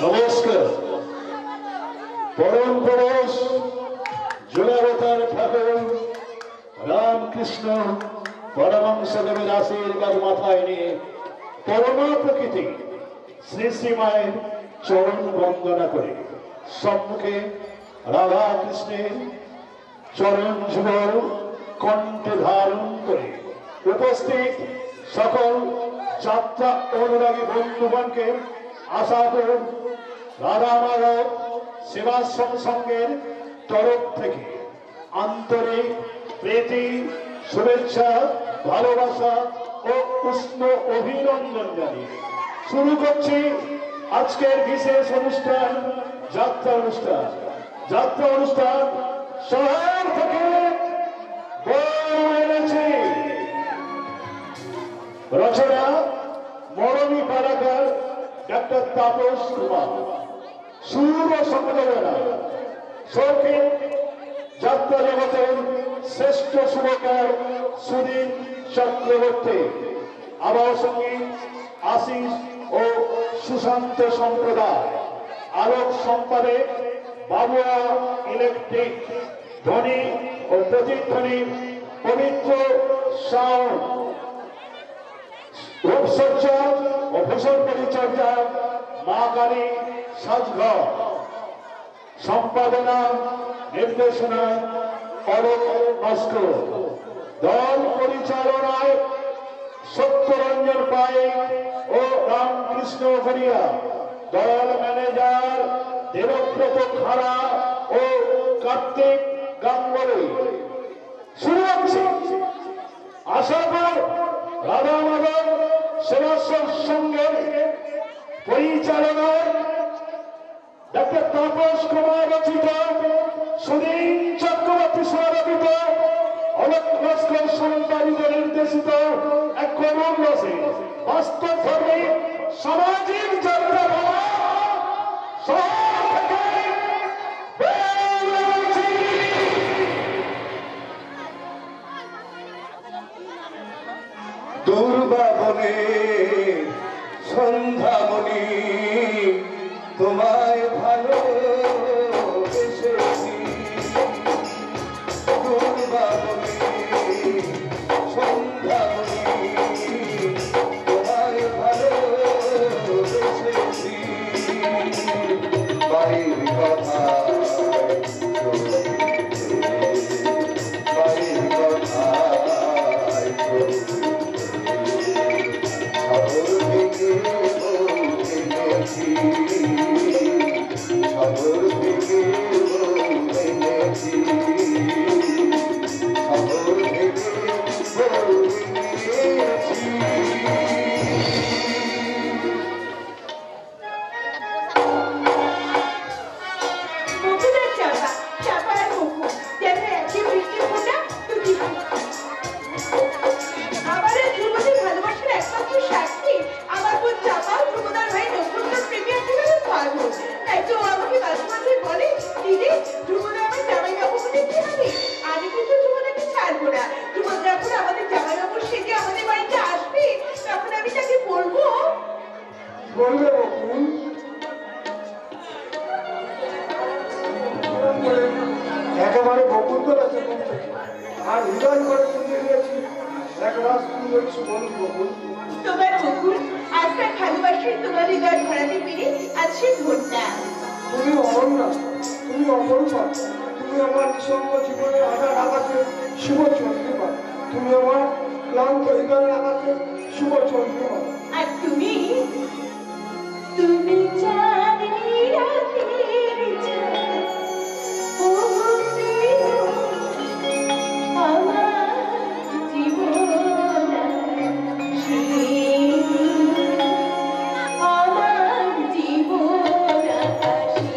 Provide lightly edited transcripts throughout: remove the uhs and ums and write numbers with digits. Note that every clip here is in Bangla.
নমস্কার। পরম পুরুষ জুলাবতার ঠাকুর রামকৃষ্ণ পরমহংসদেবের আশীর্বাদ মাথায় নিয়ে করুণা প্রকৃতি শ্রী শ্রী মায়ের চরণ বন্দনা করে সম্মুখে রাধা কৃষ্ণের চরণ যুগল কণ্ঠে ধারণ করে উপস্থিত সকল যাত্রা অনুরাগী বন্ধুগণকে আশা করুন রাধা মাধব সেবাশ্রম সংঘের তরফ থেকে আন্তরিক প্রীতি শুভেচ্ছা ভালোবাসা ও উষ্ণ অভিনন্দন জানিয়ে শুরু করছি আজকের বিশেষ অনুষ্ঠান যাত্রা অনুষ্ঠান। যাত্রা অনুষ্ঠান শহর থেকে এনেছি রচনা মরমী পাড়াকার ডাক্তার তাপস কুমার, সুর ও সংযোজনা শৌখিন যাত্রা জগতের শ্রেষ্ঠ সুরকার সুধীর চক্রবর্তী, আবার সঙ্গীত আশিস ও সুশান্ত সম্প্রদায়, আলোক সম্পাদক বাবুয়া ইলেকট্রিক, ধ্বনি ও প্রতিধ্বনি পবিত্র সাউন্ড, রূপসজ্জা ও ভূষণ পরিচর্যা মা কালী সাজঘর, সম্পাদনা নির্দেশনা অরূপ নস্কর, দল পরিচালনায় সত্যরঞ্জন পাই ও রামকৃষ্ণ হরিয়া, দল ম্যানেজার দেবব্রত খাড়া ও কার্তিক গাঙ্গুলি। শুরু হচ্ছে আশাপুর রাধা মাধব সেবাশ্রম সংঘের পরিচালনায় ডাক্তার তাপস কুমার রচিত, সুধীর চক্রবর্তী স্বরচিত, অলোক নস্কর সম্পাদিত নির্দেশিত এক করুণ রসে বাস্তব ধর্মী সামাজিক যাত্রা দুর্বাবনে সন্ধ্যামণি তোমায় ভালো এসেছি, দুর্বাবনে সন্ধ্যামণি তোমায় ভালো এসেছি, বাড়ির কথা বাড়ির কথা একেবারে বকুল করেছে আর হৃদয় করে শুনিয়ে দিয়েছি একবার তুমি বলছি বন্ধু বকুল, তোমার বকুল আজকে ভালোবাসি তোমার হৃদয় ভরাতে পেরে আজকে ধন্যা। তুমি অনন্যা, তুমি অপরূপা, তুমি আমার নিঃসঙ্গ জীবনের আধার আকাশে শুভ চন্দ্রিমা, তুমি আমার ক্লান্ত হৃদয়ের আকাশে শুভ চন্দ্রিমা। আর তুমি তুমি চাঁদনি রাতের চাঁদ, ও আমার জীবন আমার জীবন আকাশে,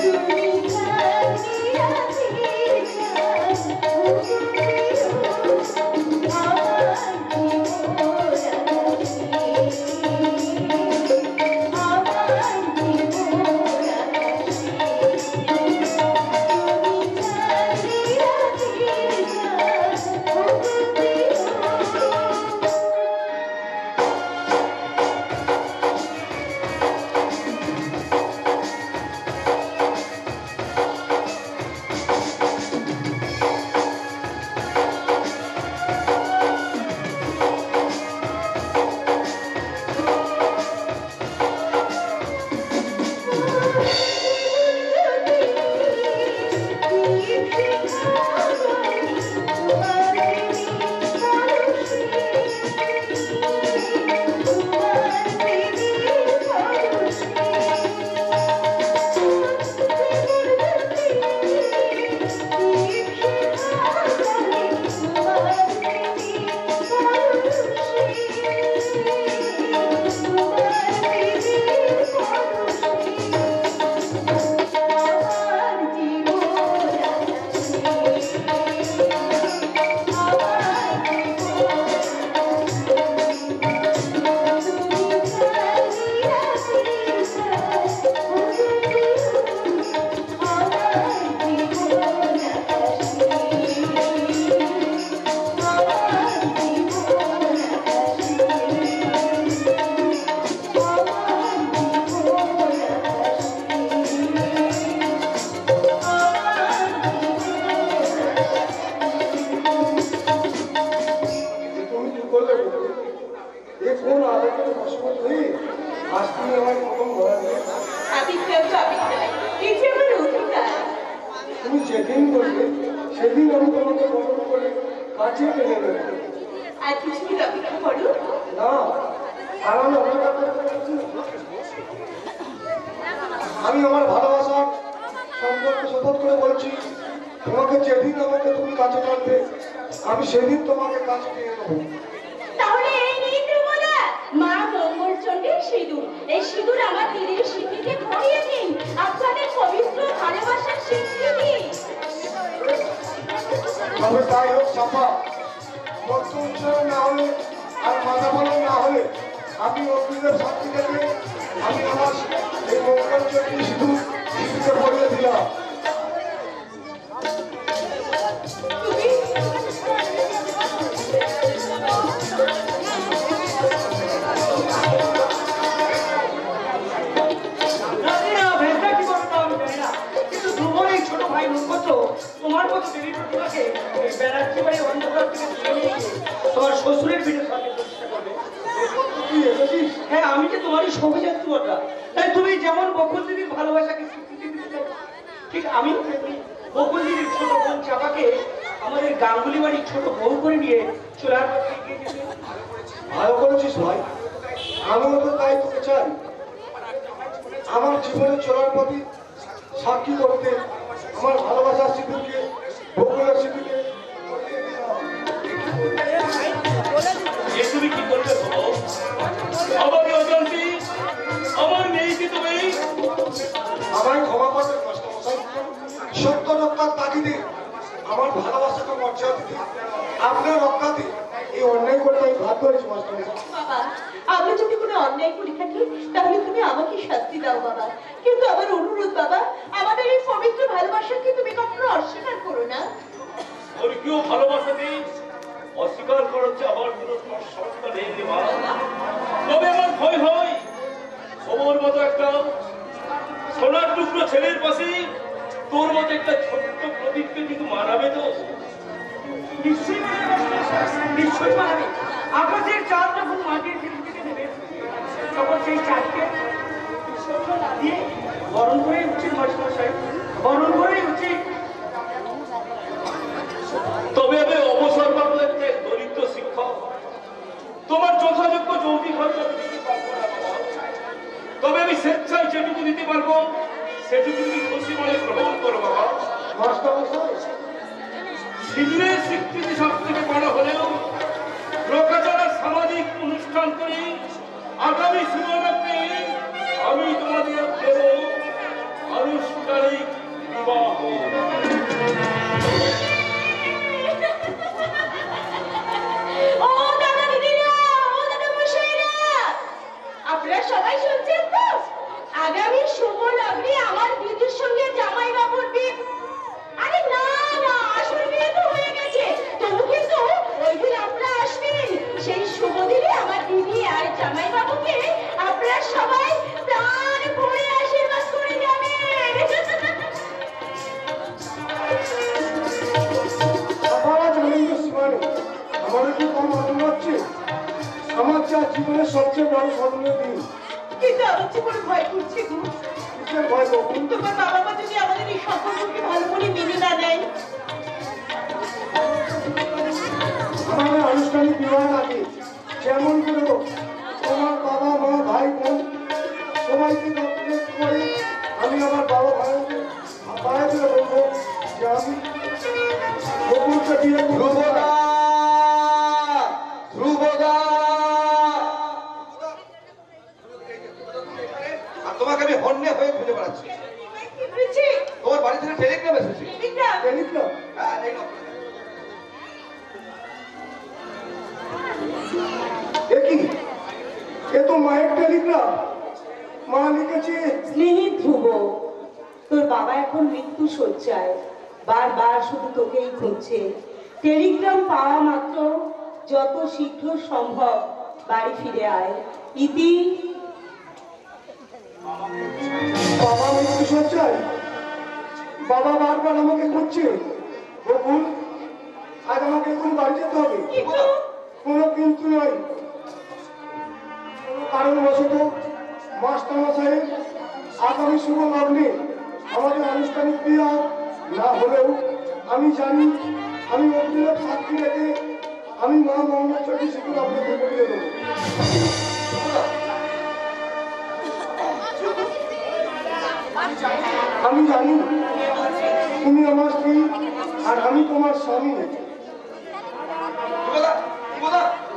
তুমি চাঁদনি রাতের চাঁদ, ও আমার জীবন আকাশে। তুমি আমার প্রথম ঘোরা দিলে। আবিক্রম তো আবিক্রম, এই যে আমার অধিকার। তুমি যেদিন বলবে সেদিন আমি তোমাকে বরণ করে কাছে টেনে নেব। আর কিছুদিন অপেক্ষা করো। না, আর আমি অপেক্ষা করতে পারছি না। আমি আমার ভালোবাসার সম্পর্কে শপথ করে বলছি, তোমাকে যেদিন আমাকে তুমি কাছে টানবে আমি সেদিন তোমাকে কাছে টেনে নেবো। তাহলে এই নিয়ে ধ্রুবদা, মা মঙ্গলচণ্ডীর সিঁদুর, এই সিঁদুর আমার দিদির স্মৃতিকে ভরিয়ে দিন, আপনাদের পবিত্র ভালোবাসার স্বীকৃতি। তবে তাই হোক চাপা, মধ্য উচ্চারণ না হলে আর মাথা ফলন না হলে আমি অগ্নিদেব সাক্ষী থেকে আমি আমার এই মঙ্গলচণ্ডী সিঁদুর স্মৃতিতে ভরিয়ে দিলাম। তোমার মতো দেরি তোমাকে ব্যানার্জি বাড়ি অন্ধকার থেকে তুলে নিয়ে গিয়ে তোমার শ্বশুরের ভিড়ে থাকতে চেষ্টা করবে। তুই এসেছিস? হ্যাঁ, আমি যে তোমারই সহযাত্রী বটা, তাই তুমি যেমন বকুল দিদির ভালোবাসাকে স্বীকৃতি দিতে চাও, ঠিক আমি বকুল দিদির ছোট বোন চাপাকে আমাদের গাঙ্গুলি বাড়ির ছোট বউ করে নিয়ে চলার পথে এগিয়ে যেতে ভালো করেছিস ভাই, আমিও তো তাই তোকে চাই। আমার জীবনে চলার পথে সাক্ষী করতে আমার ভালোবাসার সিঁদুরকে বকুলের সিঁদুরকে তুমি কি করবে আমাকে অজান্তি আমার মেয়েকে তুমি আমায় ক্ষমা করবেন মাস্টারমশাই। সত্য রক্ষার তাগিদে আমার ভালোবাসাকে মর্যাদা দিতে আপনার রক্ষাতে এই অন্যায় করতে আমি বাধ্য হয়েছি মাস্টারমশাই। বাবা, আমরা যদি কোনো অন্যায় করে থাকি তাহলে তুমি আমাকে শাস্তি দাও বাবা, কিন্তু আমার অনুরোধ বাবা, আমাদের এই পবিত্র ভালোবাসাকে তুমি কখনো অস্বীকার করো না। ওর কেউ ভালোবাসা নেই, অস্বীকার করছে আমার কোনো সমস্যা নেই রে মা। তবে আমার ভয় হয় ওর মতো একটা সোনার টুকরো ছেলের পাশে তোর মতো একটা ছোট্ট প্রদীপকে কিন্তু মানাবে তো। নিশ্চয়ই মানাবে, নিশ্চয়ই মানাবে। আকাশের চাঁদ যখন মাটির ভিতর থেকে নেবে তখন সেই চাঁদকে বিসর্জন না দিয়ে বরণ করেই উচিত মাস্টারমশাই, বরণ করেই উচিত। তবে আমি অবসরপ্রাপ্ত একটা দরিদ্র শিক্ষক, তোমার যথাযোগ্য যৌতিক হয়তো আমি দিতে পারবো না বাবা। তবে আমি স্বেচ্ছায় যেটুকু দিতে পারবো সেটুকু তুমি খুশি মনে গ্রহণ করো বাবা। মাস্টারমশাই, সিঁদুরের স্বীকৃতি সব থেকে বড় হলেও লোকাচারের সামাজিক অনুষ্ঠান করে আগামী শুভরাত্রি আমি তোমাদের দেব আনুষ্ঠানিক বিবাহ। ও দাদা দিদিরা, ও দাদা মশাইরা, আপনারা সবাই শুনছেন তো? আগামী শুভ লগ্নে আমার দিদির সঙ্গে জামাই বাবুর বিয়ে। আরে না না, আসল বিয়ে তো হয়ে গেছে, তবু কিন্তু ওই দিন আপনারা আসবেন। সেই শুভ দিনে আমার দিদি আর জামাই বাবুকে আপনারা সবাই প্রাণ ভরে আশীর্বাদ করে যাবেন। আপনারা জানেন তো সীমানে আমাদের কি কম আনন্দ হচ্ছে? আমার যা জীবনের সবচেয়ে বড় স্মরণীয় দিন। কিন্তু আমার যে কোনো ভয় করছে গো। কিসের ভয় বকুল? তোমার বাবা মা যদি আমাদের এই সম্পর্ককে ভালো করে মেনে না নেয়। আমাদের আনুষ্ঠানিক বিবাহের আগে যেমন করে হোক তোমার বাবা মা ভাই বোন সবাইকে কমপ্লিট করে আমি আমার বাবা ভাইকে ভাইকে বলবো যে আমি বকুলকে বিয়ে করবো। ধ্রুবদা, ধ্রুবদা, আর তোমাকে আমি হন্যে হয়ে খুঁজে বেড়াচ্ছি। কি হয়েছে? তোমার বাড়ি থেকে টেলিগ্রাম এসেছে। বিক্রম, টেলিগ্রাম? হ্যাঁ, এই নাও। এ কি? এ তো মায়ের টেলিগ্রাম। মা লিখেছে, স্নেহিত ধ্রুব, তোর বাবা এখন মৃত্যু শয্যায়, বারবার শুধু তোকেই খুঁজছে। টেলিগ্রাম পাওয়া মাত্র যত শীঘ্র সম্ভব বাড়ি ফিরে আয়। ইতি। বাবা মৃত্যু শয্যায়? বাবা বারবার আমাকে খুঁজছে। বকুল, আজ আমাকে এখন বাড়ি যেতে হবে। কোনো কিন্তু নয়, কোনো কারণবশত মা মাস্টারমশাই আগামী শুভ লগ্নে আমাদের আনুষ্ঠানিক বিয়ে না হলেও আমি জানি আমি অগ্নিদেব সাক্ষী রেখে আমি মা মঙ্গলেশ্বরী শিখুন আপনাকে করিয়ে দেবো। আমি জানি তুমি আমার স্ত্রী আর আমি তোমার স্বামী।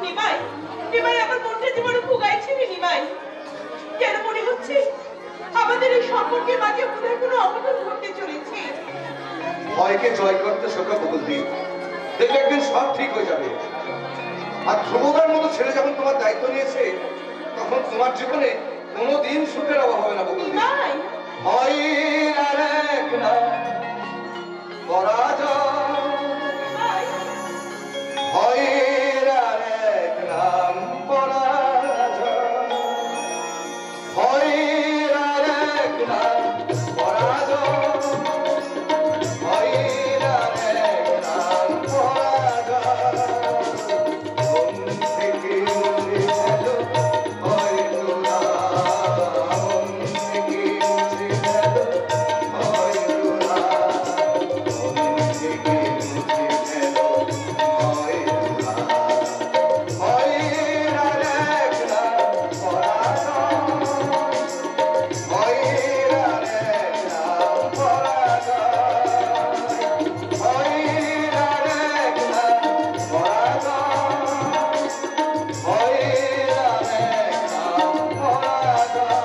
নিমাই, নিমাই আমার মনটা যে বড় ভোগাইছে রে নিমাই। কেন মনে হচ্ছে আমাদের এই সম্পর্কের মাঝে বোধহয় কোনো অঘটন ঘটতে চলেছে। ভয়কে জয় করতে শেখা বকুলদি, দেখবে একদিন সব ঠিক হয়ে যাবে। আর ধ্রুবদার মতো ছেলে যখন তোমার দায়িত্ব নিয়েছে তখন তোমার জীবনে কোনোদিন সুখের অভাব হবে না বকুলদি। নিমাই, ভয়ের আর এক নাম পরাজয়, নিমাই, ভয়ের আর এক নাম পরাজয়, ভয়ের আর এক নাম পরাজয়, ভয়ের আর এক নাম পরাজয়। মন থেকে মুছে গেল ভয় তোলা, মন থেকে মুছে গেল ভয় তোলা, মন থেকে মুছে গেল ভয় তোলা। ভয়ের আর এক নাম পরাজয়, ভয়ের আর এক নাম পরাজয়, ভয়ের আর এক নাম পরাজয়, ভয়ের আর এক নাম পরাজয়।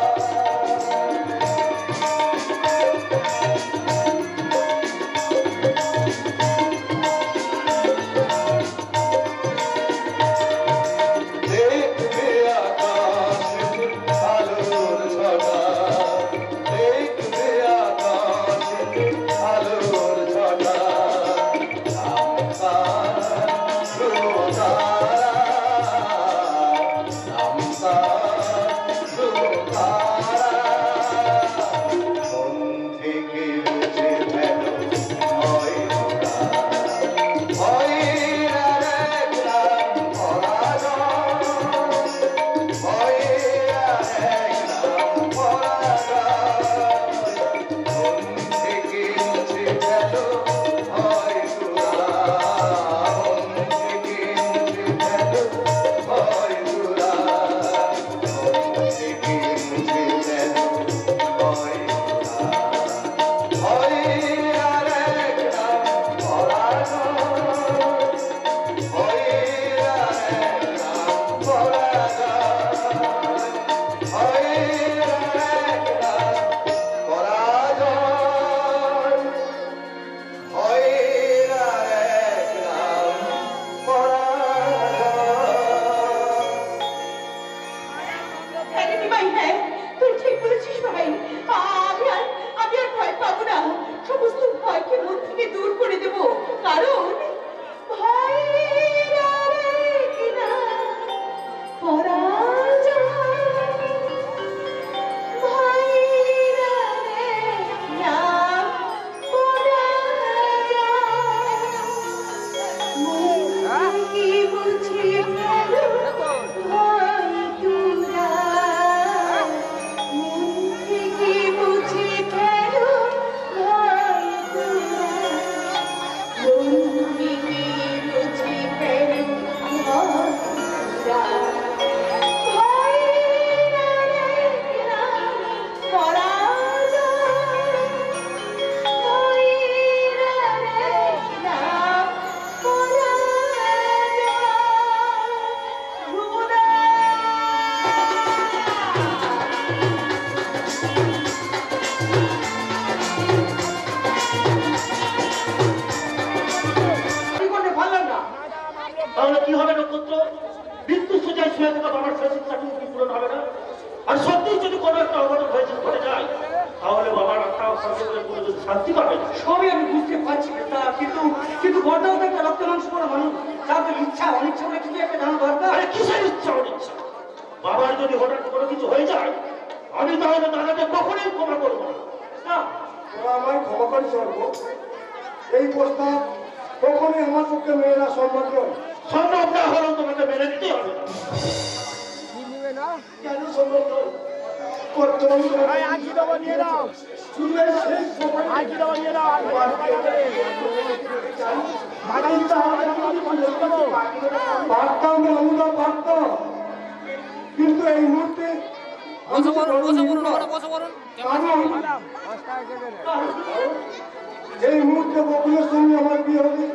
দেখবে আকাশে আলোর ছটা, দেখবে আকাশে আলোর ছটা, মন থেকে মুছে গেল ভয় তোলা, ভয়ের আর এক নাম পরাজয়, ভয়ের আর এক নাম পরাজয়। মন থেকে মুছে গেল ভয় তোলা, মন থেকে মুছে গেল ভয় তোলা, মন থেকে মুছে গেল ভয় তোলা। ভয়ের আর এক নাম পরাজয়, ভয়ের আর এক নাম পরাজয়, ভয়ের আর এক নাম পরাজয়, ভয়ের আর এক নাম পরাজয়। হ্যাঁ রে নিমাই, হ্যাঁ তুই ঠিক বলেছিস ভাই। আমি আর ভয় পাবো না। সমস্ত ভয়কে মন থেকে দূর করে দেব। কারণ ভয়ের আর এক নাম পরাজয়, ভয়ের আর এক নাম পরাজয়। মন থেকে মুছে গেল ভয় তোলা, মন থেকে মুছে গেল ভয় তোলা, মন থেকে মুছে গেল ভয় তোলা। ভয়ের আর এক নাম পরাজয়, ভয়ের আর এক নাম পরাজয়। ধ্রুবদা! কি করতে পারলাম না, তাহলে কি হবে নক্ষত্র? মৃত্যু সোজায় শুয়ে থাকা বাবার শেষ ইচ্ছাটুকু কি পূরণ হবে না? আর সত্যি যদি কোনো একটা অঘটন হয়েছে ঘটে যায় তাহলে বাবার আত্মা সর্বদের কোনো যদি শান্তি পাবে না। সবই আমি বুঝতে পারছি তা, কিন্তু কিন্তু বড়দাও তো একটা রক্ত মাংস করা মানুষ, তার তো ইচ্ছা অনিচ্ছা করে কিছু একটা জানা দরকার। আরে কিসের ইচ্ছা অনিচ্ছা? বাবার যদি হঠাৎ কোনো কিছু হয়ে যায় আমি তাহলে দাদাকে কখনোই ক্ষমা করবো না। না, তোরা আমায় ক্ষমা করে চলবো। এই প্রস্তাব কখনোই আমার পক্ষে মেনে না সম্ভব নয়। সম্ভব না হলেও তোমাকে মেনে নিতে হবে না। কেন সম্ভব নয়? কিন্তু এই মুহূর্তে এই মুহূর্তে বকুলের সঙ্গে আমার বিয়ে হবে।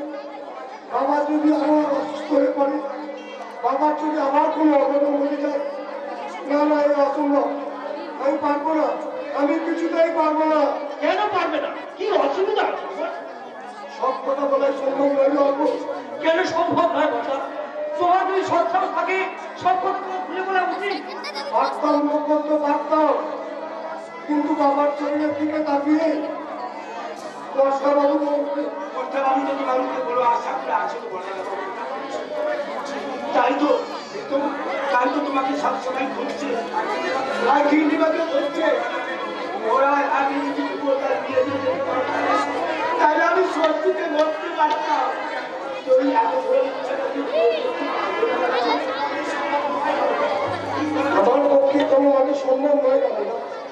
বাবা যদি আমার অসুস্থ হয়ে পড়ে, বাবার যদি আবার কোনো অঘটন ঘটে যায়, না না এই অসম্ভব, আমি পারবো না, আমি কিছুতেই পারবো না। কেন পারবে না? কি অসুবিধা আছে? সব কথা বলাই সম্ভব নয় অল্প। কেন সম্ভব নয় কথা? তোমার যদি সৎসাহস থাকে সব কথা তোমার খুলে বলা উচিত। পারতাম, লোক করতে পারতাম, কিন্তু বাবার শরীরের দিকে তাকিয়ে দশটা বাবু বলতে বাবু যদি বাবুকে বলো আশা করে আছে তো বলা গেল। তাই তো তাই তো তোমাকে সবসময় ঘুরছে, হচ্ছে ওরা আগে তাহলে আমি সত্যিতে মরতে পারতাম। আমার পক্ষে কোনো আগে সম্ভব নয় না।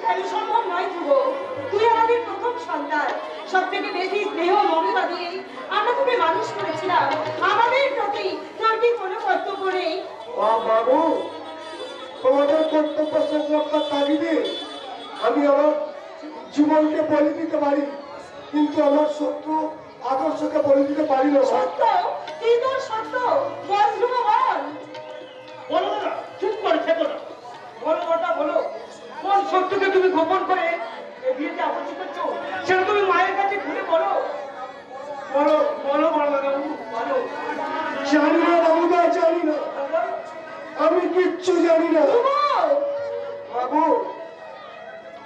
কেন সম্ভব নয় ধ্রুব? তুই আমাদের প্রথম সন্তান, সব থেকে বেশি স্নেহ মমতা দিয়ে আমরা তোকে মানুষ করেছিলাম। আমাদের প্রতি তোর কি কোনো কর্তব্য নেই? বাবু, তোমাদের কর্তব্য শেষ রক্ষার তাগিদে আমি আমার জীবনকে বলি দিতে পারি, কিন্তু আমার শত্রু আদর্শকে বলি দিতে পারি না। সত্য? কি তোর সত্য? বল ধ্রুব, বল। বলো না, চুপ করে থেকো না, বলো ওটা বলো। কোন সত্যকে তুমি গোপন করে এই বিয়েতে আপত্তি করছো সেটা তুমি মায়ের কাছে খুলে বলো। বলো বলো বলো বলো। জানি না বাবুদা, জানি না, আমি কিচ্ছু জানি না। বাবু,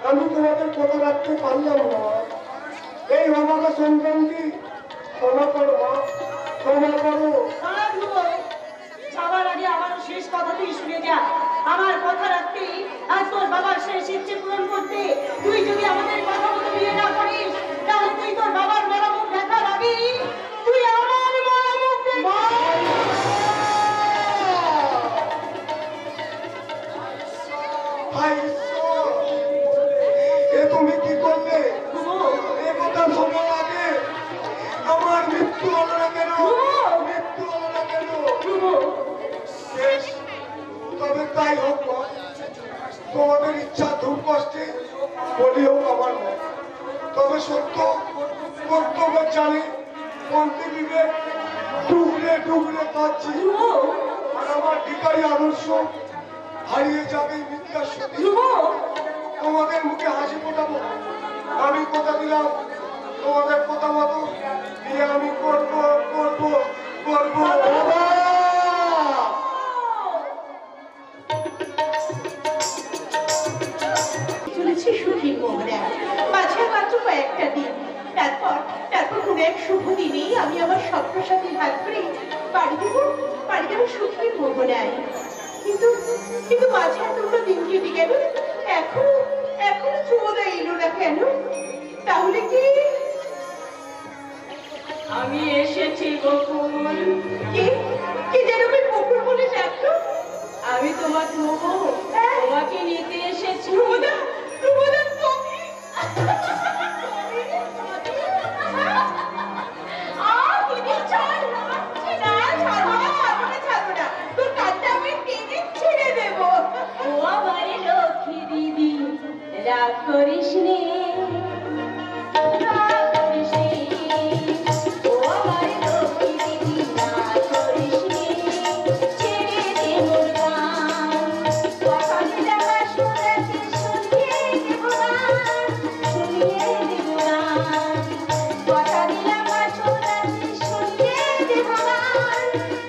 আমি তোমাদের কথা রাখতে পারলাম না। এই বাবাকে সন্তানটি ক্ষমা করো মা, ক্ষমা করো। দাঁড়া ধ্রুব, যাওয়ার আগে আমারও শেষ কথাতেই শুনে যা। আমার কথা রাখতে আর তোর বাবার শেষ ইচ্ছে পূরণ করতে তুই যদি আমাদের কথা মতো বিয়ে না করিস, তাহলে তুই তোর বাবার মরা মুখ দেখার আগে তুই আমার মরা মুখ দেখবি। ভাই ঈশ্বর, এ তুমি কি করলে? এ কথা শোনার আগে আমার মৃত্যু হলো না কেন? মৃত্যু হলো না কেন? বেশ, তবে তাই হোক মা, তোমাদের ইচ্ছা দুঃখ কষ্টে বলি হোক আমার মা। তবে সত্য কর্তব্য জানি, অন্তি বিবেক ডুবলে ডুবলে পাচ্ছি, আর আমার ভিখারি আদর্শ হারিয়ে যাবে মিথ্যার সাথে। তোমাদের মুখে হাসি ফোটাবো, আমি কথা দিলাম তোমাদের কথা মতো বিয়ে আমি করবো করবো করবো। চলেছে সুখীর মোহরা, মাঝে মাত্র কয়েকটা দিন, তারপর কোনো এক শুভ দিনেই আমি আমার স্বপ্নসাথীর হাত ধরে বাড়ি দেবো সুখীর মোহরায়। কিন্তু মাঝে এতগুলো দিন কেটে গেল, এখনো ধ্রুবদা এলো না কেন? তাহলে কি আমি এসেছি বকুল? কি যেন বকুল বলে ডাকলো? আমি তোমার ধ্রুব, তোমাকে নিতে এসেছি। ধ্রুবদা, তুমি? তোর কাজটা আমি টেনে ছেড়ে দেবো। ও আমার লক্ষ্মী দিদি, রাগ করিস নে, রাগ করিস নে। ও আমার লক্ষ্মী দিদি, রাগ করিস নে, ছেড়ে দে মোর গান। কথা দিলাম আসরাতে শুনিয়ে দেব গান, শুনিয়ে দেব গান। কথা দিলাম আসরাতে শুনিয়ে দেব গান,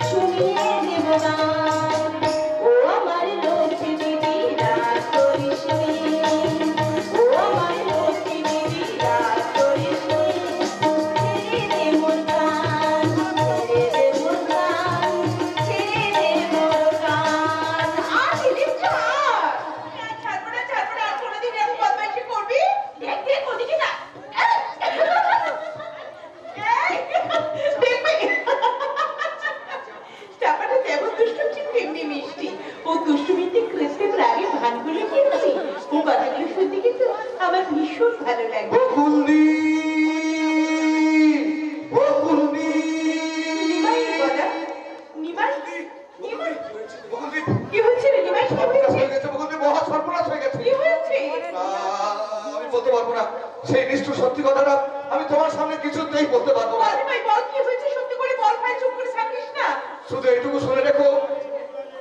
শুনিয়ে দেব গান। ও আমার লক্ষ্মী দিদি, রাগ করিস নে, ও আমার লক্ষ্মী ভীষণ ভালো লাগে। বকুলদি, বকুলদি। নিমাইয়ের গলা? নিমাই? নিমাই? বকুলদি, কি হচ্ছে রে নিমাই? কি সর্বনাশ হয়েছে? হয়ে গেছে বকুলদি, মহা সর্বনাশ হয়ে গেছে। কি হয়েছে? আমি বলতে পারবো না, সেই নিষ্ঠুর সত্যি কথাটা আমি তোমার সামনে কিছুতেই বলতে পারবো না। বল নিমাই, বল কি হয়েছে? সত্যি করে বল ভাই, চুপ করে থাকিস না। শুধু এইটুকু শুনে রেখো,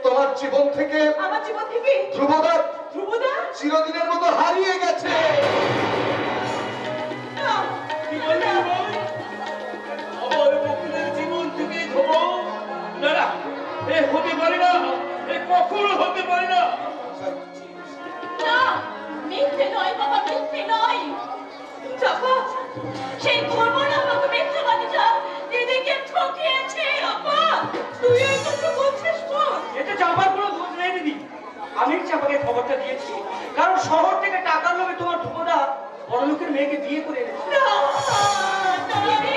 তোমার জীবন থেকে আমার জীবন থেকে ধ্রুবদা ধ্রুবদা চিরদিনের মতো হারিয়ে গেছে। না, কি বললি বল? আমার বকুলের জীবন থেকে ধোবো? না না, এ হতে পারে না, এ কখনো হতে পারে না। না, মিথ্যে নয় বাবা, মিথ্যে নয়। চাপা, সেই ধর্মরা আমাকে মিথ্যাবাদীটা দিদিকে ঠকিয়েছে। আপা, তুই এই কথা বলছিস বল? এতে চাপার কোনো দোষ নেই দিদি। আমি চাপাকে খবরটা দিয়েছি, কারণ শহর থেকে টাকার লোভে তোমার ধ্রুবদা বড় লোকের মেয়েকে বিয়ে করে এনেছে। না, দিদি।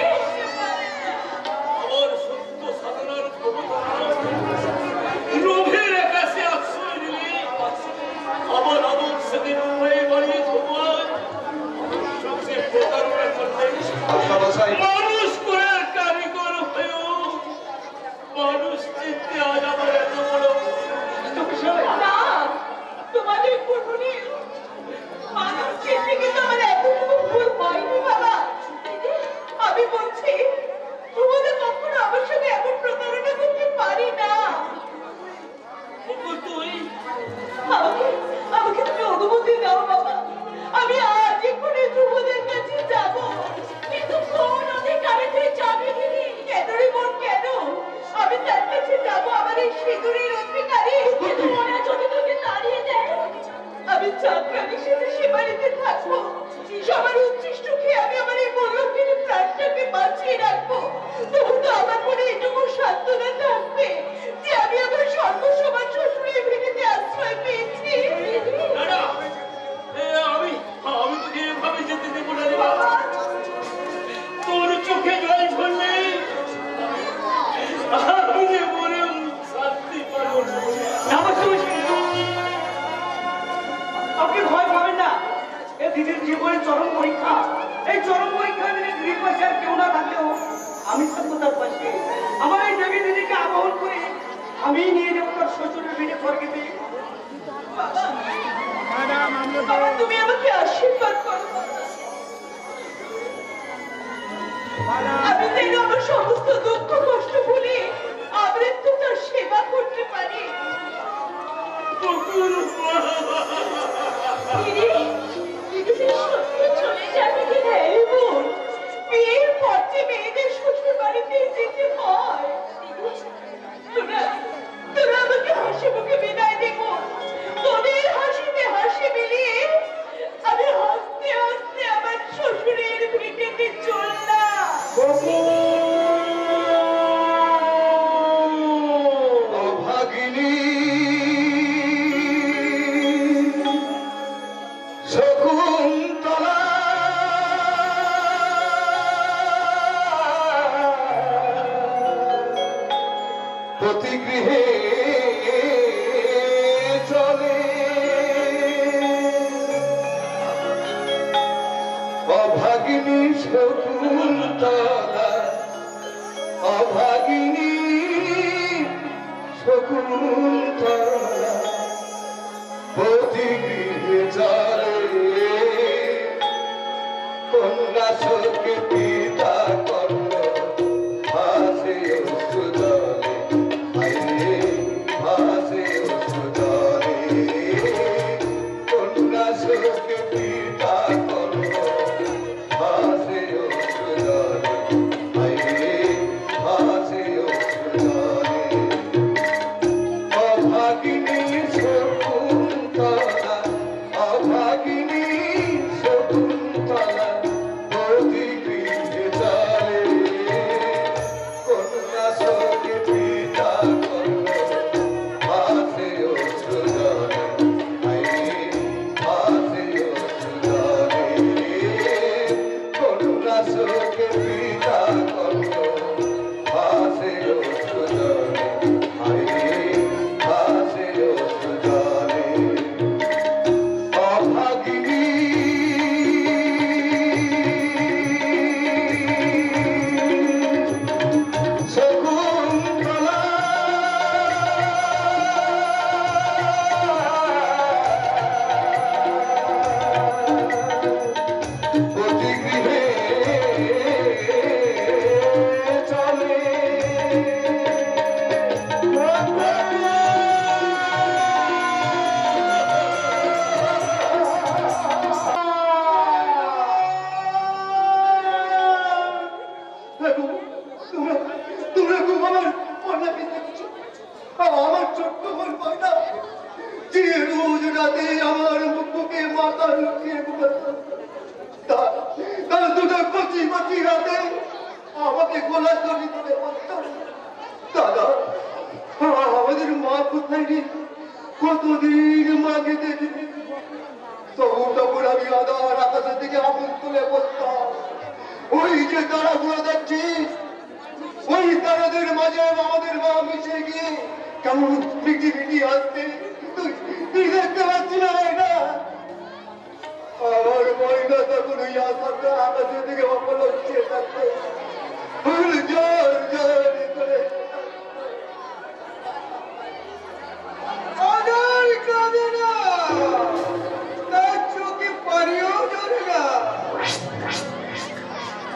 আমার সত্য সাধনার ক্ষমতা লোভের আকাশে আশ্রয় দিলে আমার আদর্শকে রূপে বাড়িয়ে ধোয়ার সঙ্গে প্রতারণা করলে আশা বসাই মানুষ করে কারিগর হয়েও মানুষ চিনতে আজ আমার এত বড় না, তোমাদের পূর্বনি মানুষ চিনতে কিন্তু আমার এতটুকু ভুল হয়নি বাবা। দিদি, আমি বলছি তোমাদের কখনো আমার সঙ্গে এমন প্রতারণা করতে পারি না। তুই আমাকে আমাকে তুমি অনুমতি দাও বাবা, আমি আজ এক্ষুনি ধ্রুবদের কাছে যাব। কিন্তু কোন অধিকারে তুই যাবি দিদি? কেন রে বোন, কেন? আমি তার কাছে যাব আমার এই সিঁদুরের অধিকারী। কিন্তু মনে যদি তোকে তাড়িয়ে দেয়, আমি চাকরানির সাথে সে বাড়িতে থাকবো। সবার উচ্ছিষ্ট খেয়ে আমি আমার এই বল্লভীর প্রাণটাকে বাঁচিয়ে রাখবো। তবু তো আমার মনে এটুকু সান্ত্বনা থাকবে যে আমি আমার সর্বসমান শ্বশুরের ভিড়িতে আশ্রয় পেয়েছি। না না, আমি তোকে এভাবে যেতে দেবো না রে বাবা। তোর চোখে জল ঝরলে আমি মরেও শান্তি পাবো না। আপনি ভয় পাবেন না, এ দিদির জীবনের চরম পরীক্ষা। এই চরম পরীক্ষা দিনে দিদির পাশে আর কেউ না থাকলেও আমি থাকবো তার পাশে। আমার এই দেবী দিদিকে আবাহন করে আমি নিয়ে যাবো তার শ্বশুরের ভিড়ে স্বর্গেতে। বাবা, তুমি আমাকে আশীর্বাদ করো বাবা। আমি যেন আমার সমস্ত দুঃখ কষ্ট ভুলে আমৃত্যু তার সেবা করতে পারি। বকুল দিদি, দিদি যে সত্যি চলে যাবে কিনা এই বোন? বিয়ের পর যে মেয়েদের শ্বশুর বাড়িতে যেতে হয়। দিদি, তোরা আমাকে হাসি মুখে বিদায় দে বোন। তোদের হাসিতে হাসি মিলিয়ে আমি হাসতে হাসতে আমার শ্বশুরের ভিটেতে চললাম। অভাগিনী শকুন্তলা প্রতি গৃহে চলে অভাগিনী শকুন্তলা, অভাগিনী শকুন্তলা প্রতি গৃহে চলে কন্যা শোকে পিতা কর্ণ ভাসে অশ্রু জলে, আইরে ভাসে অশ্রু জলে কন্যা শোকে পিতা কর্ণ ভাসে অশ্রু জলে, আইরে ভাসে অশ্রু জলে অভাগিনী শকুন্তলা, অভাগিনী কোথাও লুকিয়ে ঘুমাতাম। তার দুটো কচি কচি রাতে আমাকে গোলা করে দিতে পারতাম। দাদা, আমাদের মা কোথায় রে? কতদিন মাকে দেখিনি। তখন আমি আধার আকাশের দিকে আগুন তুলে বলতাম, ওই যে তারাগুলো দেখছিস, ওই তারাদের মাঝে আমাদের মা মিশে গিয়ে কেমন মিটি মিটি আসছে, তুই দেখতে পাচ্ছি না? না, আমার ময়না তখন ওই আকাশটা আকাশের দিকে অপল হচ্ছে থাকতে জোর জোর করে আদার কাঁদে না, তার চোখে পানিও ঝরে না।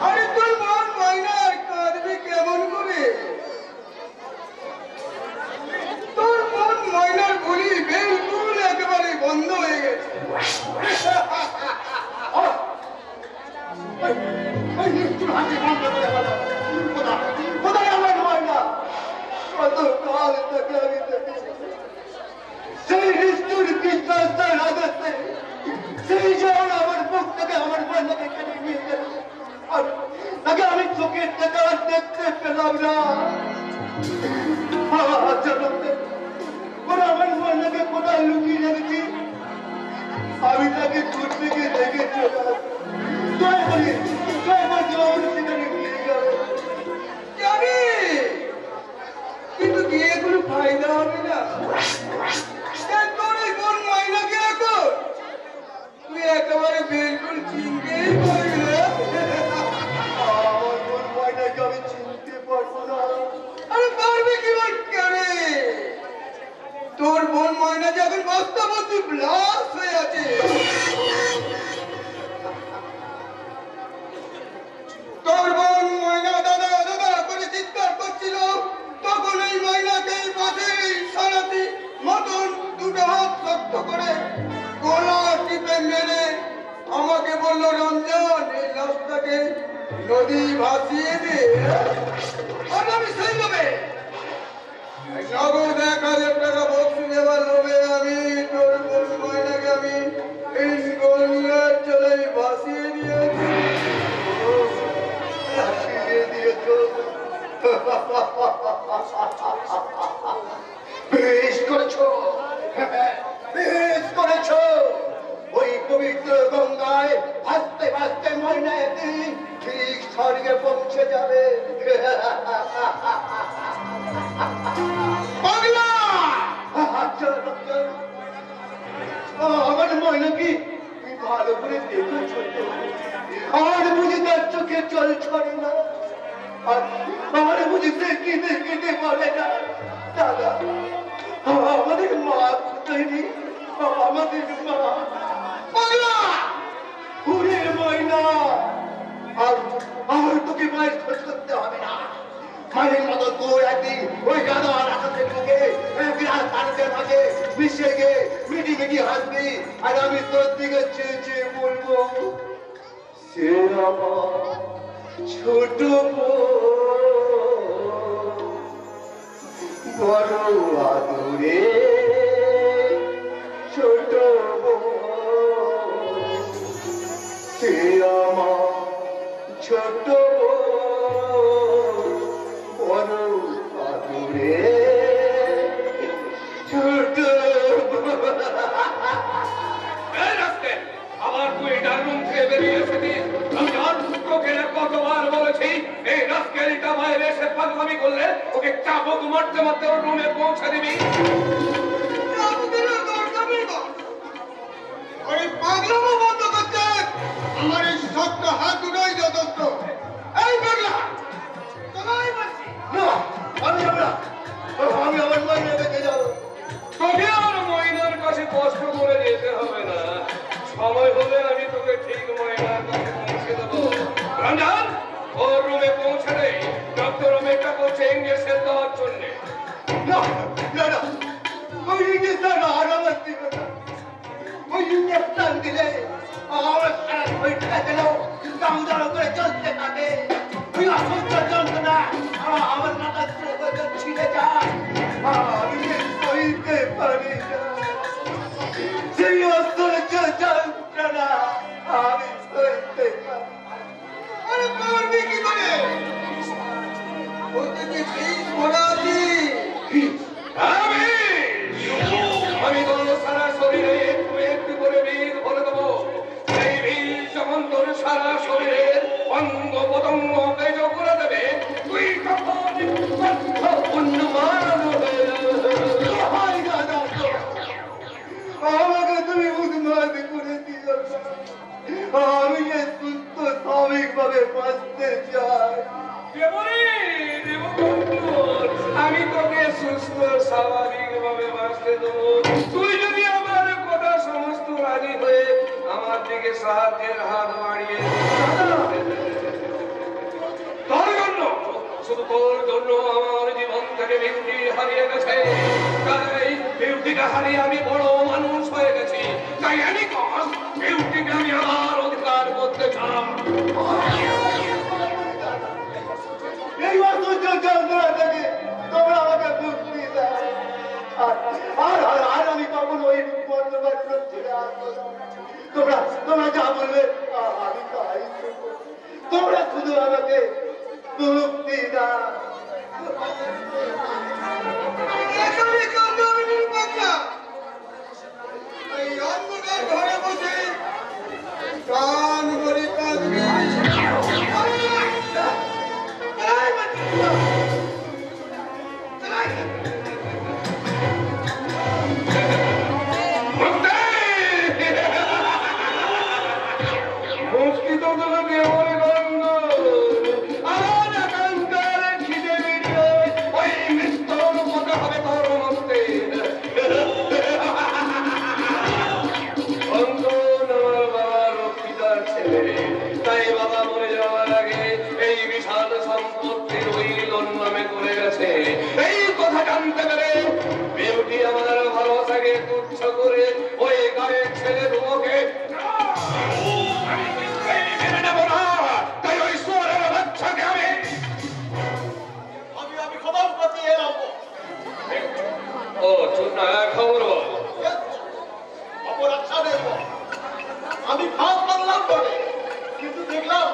আরে তোর মন ময়না আর কাঁদবি কেমন করে? তোর মন ময়নার গুলি বিলকুল একেবারে বন্ধ হয়ে গেছে। কোথায় আমার ময়না? কতকাল থেকে আমি দেখেছি সেই নিষ্ঠুর কৃষ্ণাস্তার আদর্শে, সেই যখন আমার বুক থেকে আমার ময়নাকে কেটে নিয়ে গেল, আর তাকে আমি চোখের দেখা দেখতে পেলাম না। ওরা আমার ময়নাকে কোথায় লুকিয়ে রেখেছি, আমি তাকে দূর থেকে দেখে চলে আসবো। কিন্তু গিয়ে কোনো ফায়দা হবে না। তোর এই বোন ময়নাকে এখন তুই একেবারে বিলকুল চিনতেই পারবি না। আমার বোন ময়নাকে আমি চিনতে পারবো না। আরে পারবে কি করে? তোর বোন ময়না যখন বাস্তবতি ব্লাস হয়ে আছে, তোর বোন ময়না দাদা দাদা করে চিৎকার করছিল, তখন এই ময়নাকে পাশে সারাতি মতন দুটো হাত শক্ত করে গলা টিপে মেরে আমাকে বলল, রঞ্জন এই লাশটাকে নদী ভাসিয়ে দে। আর আমি সেই লোভে নগদ 1000 টাকা বক্সি দেওয়ার লোভে আমি তোর বোন ময়নাকে আমি এই গঙ্গার জলে ভাসিয়ে দিয়েছি। বেশ করেছো, বেশ করেছো। ওই পবিত্র গঙ্গায় ভাসতে ভাসতে ময়না একদিন ঠিক স্বর্গে পৌঁছে যাবে। আমার ময়না কি তুমি ভালো করে দেখেছ? আর বুঝি তার চোখে জল ছড়ে না, আর বুঝি সে কেঁদে কেঁদে বলে না, দাদা আমাদের মা তৈরি, আমাদের মা ঘুরের ময়না। আর তোকে মায়ের খোঁজ করতে হবে না। মায়ের মতো তোর একদিন ওই গাদা আকাশের বুকে বিরাট তারকের মাঝে মিশে গিয়ে মিটি মিটি হাসবি, আর আমি তোর দিকে চেয়ে চেয়ে বলবো, সে আমার ছোট বড় আদরে ছোট সে আমার ছোট বড় আদরে ছোট। আবার তুই ডারুম থেকে বেরিয়ে এসেছিস। তোকে কতবার বলেছি এই রাস্কেলটা বাইরে এসে পাগলামি করলে ওকে চাবুক মারতে মারতে ওর রুমে পৌঁছে দিবি। পাগলামো বন্ধ করতে আমার এই শক্ত হাত দুটোই যথেষ্ট। এই পাগলা আমি আমার ময়না দেখে যাবো। তোকে আর ময়নার কাছে কষ্ট করে যেতে হবে না, সময় হলে আমি তোকে ঠিক ময়নার কাছে পৌঁছে দেবো। রঞ্জন ওর রুমে পৌঁছে দেয়, ডক্টর অমেকা বলছে ইঞ্জেকশন দেওয়ার জন্য। ওই ইঞ্জেকশন আর আমার দিবে না। ওই ইঞ্জেকশন দিলে আমার সারা শরীরটা যেন দামদার করে চলতে থাকে। ওই অসহ্য যন্ত্রণা আমার মাথা ছিঁড়ে যায়, আমি সইতে পারি না। সেই অসহ্য যন্ত্রণা ব্রহ্মকে যোগ করে দেবে, তুই তখন উন্নমান হয়ে আমাকে তুমি উন্মাদ করে দিও না। আমি যে সুস্থ স্বাভাবিকভাবে বাঁচতে চাই। আমি তোকে সুস্থ স্বাভাবিক ভাবে বাঁচতে দেবো, তুই যদি আমার কথা সমস্ত রাজি হয়ে আমার দিকে সাহায্যের হাত বাড়িয়ে তোর জন্য, শুধু তোর জন্য আমার জীবন থেকে বিউটি হারিয়ে গেছে। তাই বিউটিকে হারিয়ে আমি বড় মানুষ হয়ে গেছি। তাই আমি বিউটিকে আমি আমার অধিকার করতে চাই। এই অসহ্য যন্ত্রণা থেকে তোমরা আমাকে মুক্তি দাও। আর আমি কখনো ওই বন্ধবাদ ছেড়ে আসবো না। তোমরা যা বলবে আমি তাই করবো। তোমরা শুধু আমাকে মুক্তি দাও। এই অন্ধকার ঘরে বসে গান করে কাঁদবি। তাই বাবা মরে যাওয়ার আগে এই বিশাল সম্পত্তির ওই নামে করে গেছে। এই কথা জানতে পেরে বিউটি আমার ভালোবাসাকে তুচ্ছ করে ওই গায়ের ছেলে দুমোকে মেনে নেব না। তাই ওই সোরের বাচ্চাকে আমি খবর করতে এলাম। ও চুপ না, খবর বল। অপরাধ দেব আমি ভাব করলাম বলে, কিন্তু দেখলাম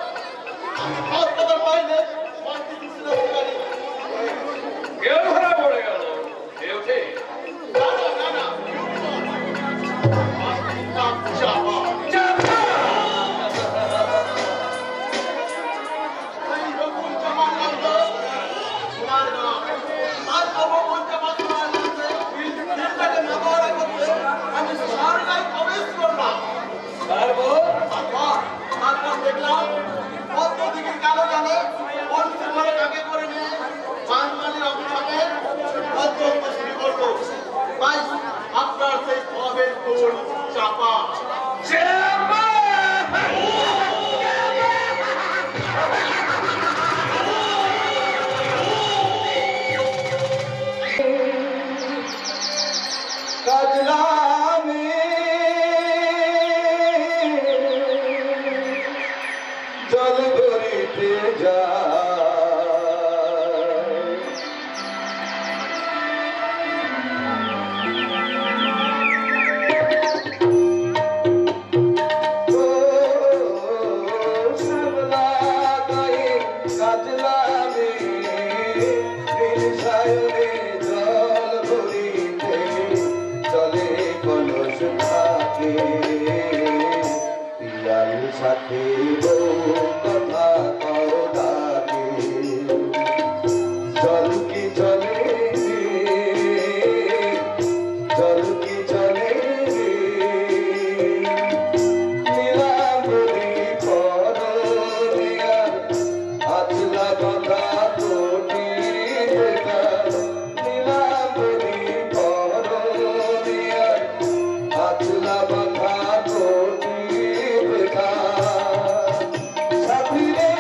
আমি ভাব করার পাইলে শান্তি দিচ্ছিল। কেউ ধরা পড়ে গেল। বিউটি তারপর দেখলাম দিকে কালো জানে ঘরে কাকে করে নিয়ে বাঙালির অভিশাপে শুরু করবো। তাই আপনার সেই সবের তোর চাপা জল ভরিতে যায় শ্যামলা গায়ে কাজলামে সায়নে জল ভরিতে চলে কলস থাকে পিয়ার সাথে কথা করো ডাকে জল কি চলে জল কি চলে নীলাম্বরী করনিয়ার আচলা কথা তোটি নীলাম্বরী করনিয়ার আচলা কথা তোটি সাথী রে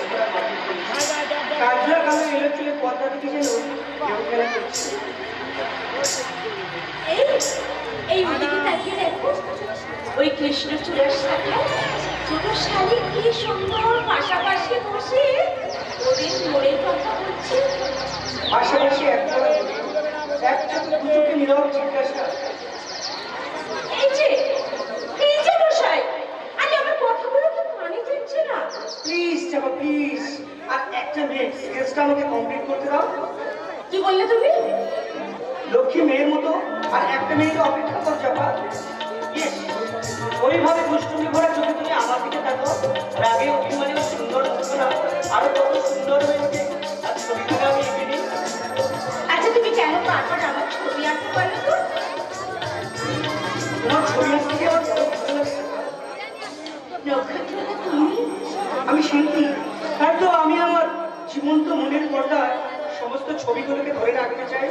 বরণ করা মাটির তৈরি। কাজলা কালো এলো চুলে পর্দা থেকে যেন কেউ খেলা করছে। এই এই ওদিকে তাকিয়ে দেখো, ওই কৃষ্ণচূড়ার সাথে ছোট শালি কি সুন্দর পাশাপাশি বসে ওদের মোড়ের কথা বলছে। পাশাপাশি একটা দুটোকে নীরব জিজ্ঞাসা। এই যে মশাই, আরে আমার কথাগুলো তো কানে যাচ্ছে না। প্লিজ চাপা প্লিজ, আর একটা মিনিট স্কেচটা আমাকে কমপ্লিট করতে দাও। কি বললে তুমি? লক্ষ্মী মেয়ের মতো আর একটা মিনিট অপেক্ষা কর চাপা। ইয়েস, ওইভাবে দুষ্টুমি ভরা চোখে তুমি আমার দিকে তাকাও। রাগে অভিমানে সুন্দর না আরো কত সুন্দর হয়ে ওঠে। আর ছবিগুলো আমি এঁকে নিই। আচ্ছা তুমি কেন বারবার আমার ছবি আঁকতে পারো তো? তোমার ছবি আঁকতে গিয়ে আমার বড় ভালো লাগে। নক্ষত্রটা তুমি? আমি শিল্পী, তাই তো আমি আমার জীবন্ত মনের পর্দায় সমস্ত ছবিগুলোকে ধরে রাখতে চাই।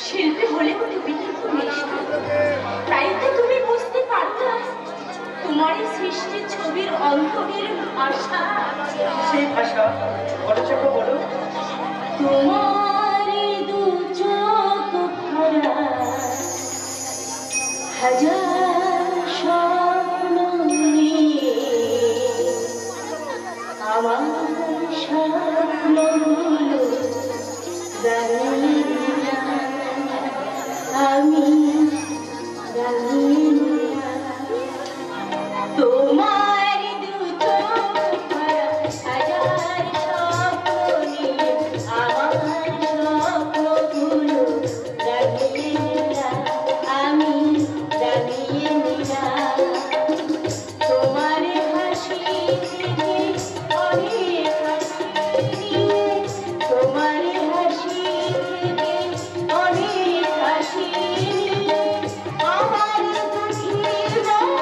শিল্পী হলেও তুমি কিন্তু মিষ্টি, তাই তো তুমি বুঝতে পারো তোমার এই সৃষ্টির ছবির অন্তরের ভাষা। সেই ভাষা বড় চাপা বলো। তোমার দু চোখ ভরা হাজার স্বপ্ন নিয়ে আমার স্বপ্নগুলো জানি না, আমি জানি না। তোমার দু চোখ ভরা হাজার স্বপ্ন নিয়ে আমার স্বপ্নগুলো জানিয়ে না, আমি জানিয়ে না। তোমার হাসি থেকে অনেক হাসি নিয়ে, তোমার হাসি থেকে অনেক হাসি নিয়ে আমার দুঃখী মন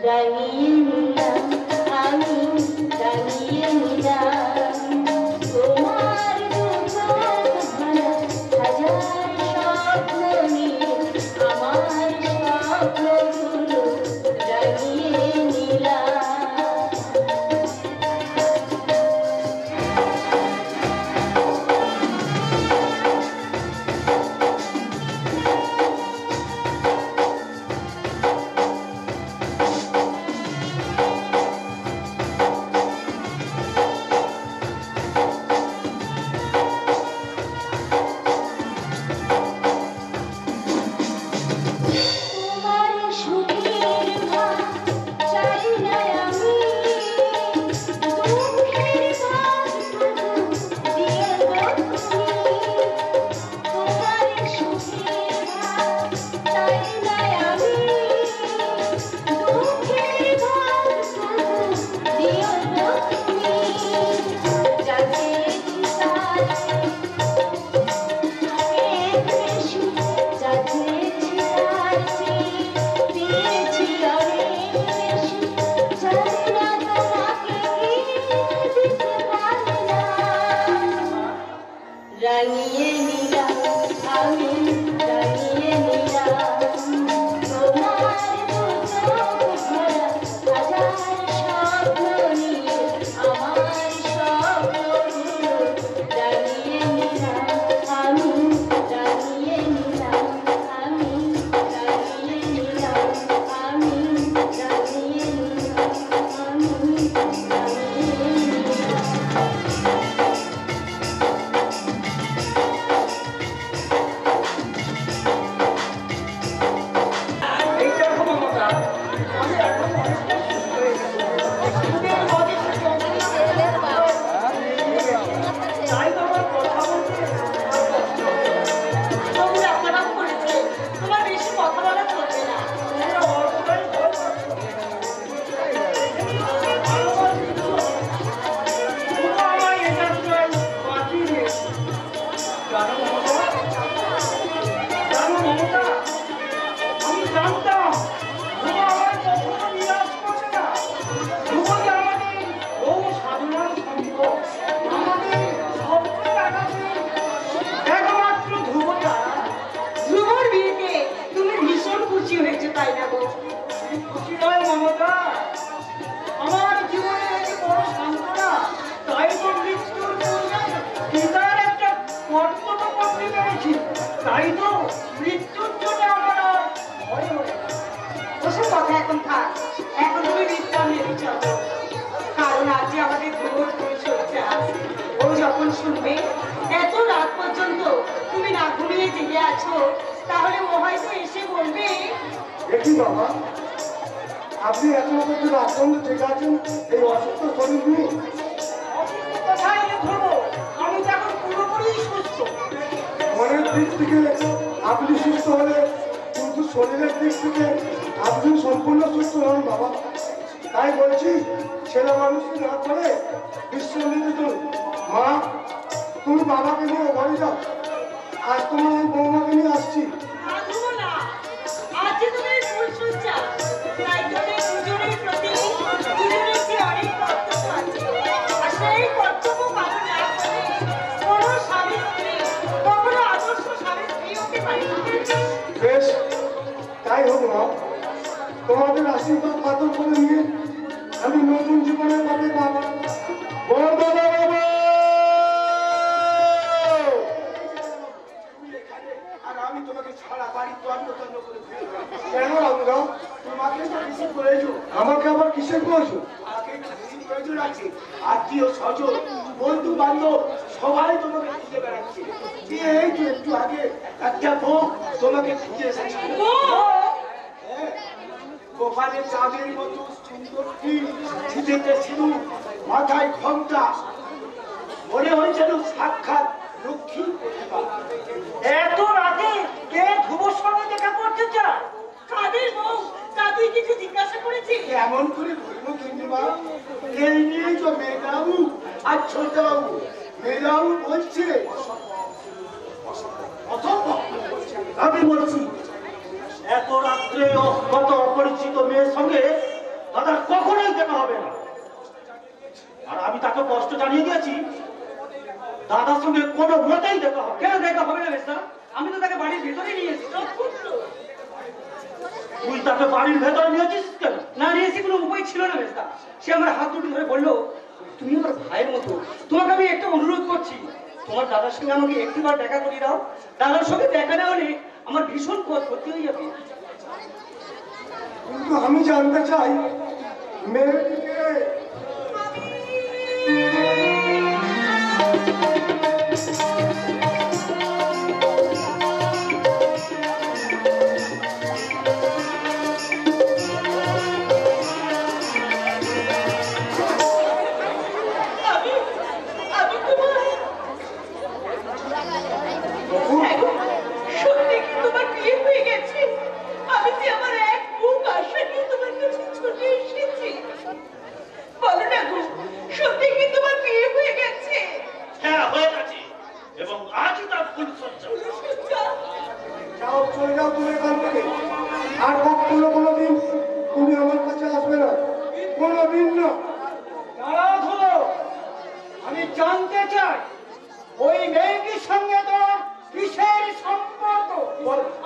জানিয়ে নিলাম, আমি জানিয়ে নিলাম। তোমার দু চোখ ভরা হাজার স্বপ্ন নিয়ে আমার স্বপ্নগুলো জানিয়ে নিলাম। আমার জীবনের এই বড় সান্ত্বনা, তাই তো মৃত্যুর পূর্বে পিতার একটা কর্তব্য করতে পেরেছি, তাই তো মৃত্যুর জন্য আমার আর ভয় হয় না। ওসব কথা এখন থাক, এখন তুমি বিশ্রাম নিতে চলো। কারণ আজ যে আমাদের ভোর পরিচর্যা, ও যখন শুনবে এত রাত পর্যন্ত তুমি না ঘুমিয়ে জেগে আছো, তাহলে ও হয়তো এসে বলবে, দেখি বাবা, আপনি এত পর্যন্ত আক্রান্ত ঠিক আছেন এই অসুস্থ শরীর নিয়ে? অসুস্থ কোথায় এনে ধরবো? আমি তো এখন পুরোপুরি সুস্থ। মনের দিক থেকে আপনি সুস্থ হলে, কিন্তু শরীরের দিক থেকে আপনি সম্পূর্ণ সুস্থ হন বাবা। তাই বলছি, ছেলে মানুষকে না করে বিশ্রাম নিতে চলুন। মা, তুমি বাবাকে নিয়ে ঘরে যাও, আজ তোমার এই বৌমাকে নিয়ে আসছি। রাখবো না, আজ যে তোদের ফুল সজ্জা, তাই তোদের দুজনের প্রতি দুজনের যে অনেক কর্তব্য আছে, আর সেই কর্তব্য পালন না করে কোনো স্বামী স্ত্রী কখনো আদর্শ স্বামী স্ত্রী হতে পারে না। বেশ, তাই হোক মা। তোমাদের আশীর্বাদ পাথর করে নিয়ে আমি নতুন জীবনের পথে বাবা বড়দাদা বাবা। আর আমি তোমাকে সারা বাড়ি তন্ন তন্ন করে ঘুরে বেড়াই। কেন রামদাও? তোমাকে তো বেশি প্রয়োজন, আমাকে আবার কিসের প্রয়োজন? আগে বেশি প্রয়োজন আছে। আত্মীয় স্বজন, বন্ধু বান্ধব সবাই তোমাকে খুঁজে বেড়াচ্ছে। এই তো একটু আগে একটা বউ তোমাকে খুঁজে এসেছে। হ্যাঁ, গোপালের চাঁদের মতো সুন্দর ছিটেতে সিঁদুর, মাথায় ঘোমটা, মনে হয়েছিল সাক্ষাৎ লক্ষ্মী প্রতিভা। এত রাতে কে ধ্রুবর সঙ্গে দেখা করতে চায়? কাদের বউ, তা তুই কিছু জিজ্ঞাসা করেছিস? এমন করে বলবো কিংবা এই নিয়ে তো মেয়েটাও আর ছোটবাবু, মেয়েরাও বলছে অসম্ভব। আমি বলছি, এত রাত্রে কত অপরিচিত মেয়ের সঙ্গে দাদার কখনোই দেখা হবে না। আর আমি তাকে কষ্ট জানিয়ে দিয়েছি, দাদার সঙ্গে কোনো মতেই দেখা হবে। কেন দেখা হবে না বেশা? আমি তো তাকে বাড়ির ভেতরে নিয়ে এসেছি। তুই তাকে বাড়ির ভেতরে নিয়েছিস কেন? না নিয়েছি, কোনো উপায় ছিল না বেশা। সে আমার হাত দুটি ধরে বললো, তুমি আমার ভাইয়ের মতো, তোমাকে আমি একটা অনুরোধ করছি, তোমার দাদার সঙ্গে আমাকে একটিবার দেখা করিয়ে দাও। দাদার সঙ্গে দেখা না হলে আমার ভীষণ ক্ষতি হয়ে যাবে। কিন্তু আমি জানতে চাই মেয়েটিকে সত্যি কি তোমার বিয়ে হয়ে গেছে? আমি যে আমার এক বুক আশা নিয়ে তোমার কাছে ছুটে এসেছি। বলো না গো, সত্যি কি তোমার বিয়ে হয়ে গেছে? হ্যাঁ, হয়ে গেছে, এবং আজই তার ফুল সজ্জা। সত্যা? যাও, চলে যাও তুমি এখান থেকে। আর কখনো কোনোদিন তুমি আমার কাছে আসবে না, কোনোদিন না। দাঁড়াও ধরো, আমি জানতে চাই ওই মেয়েটির সঙ্গে তোর কিসের সম্পর্ক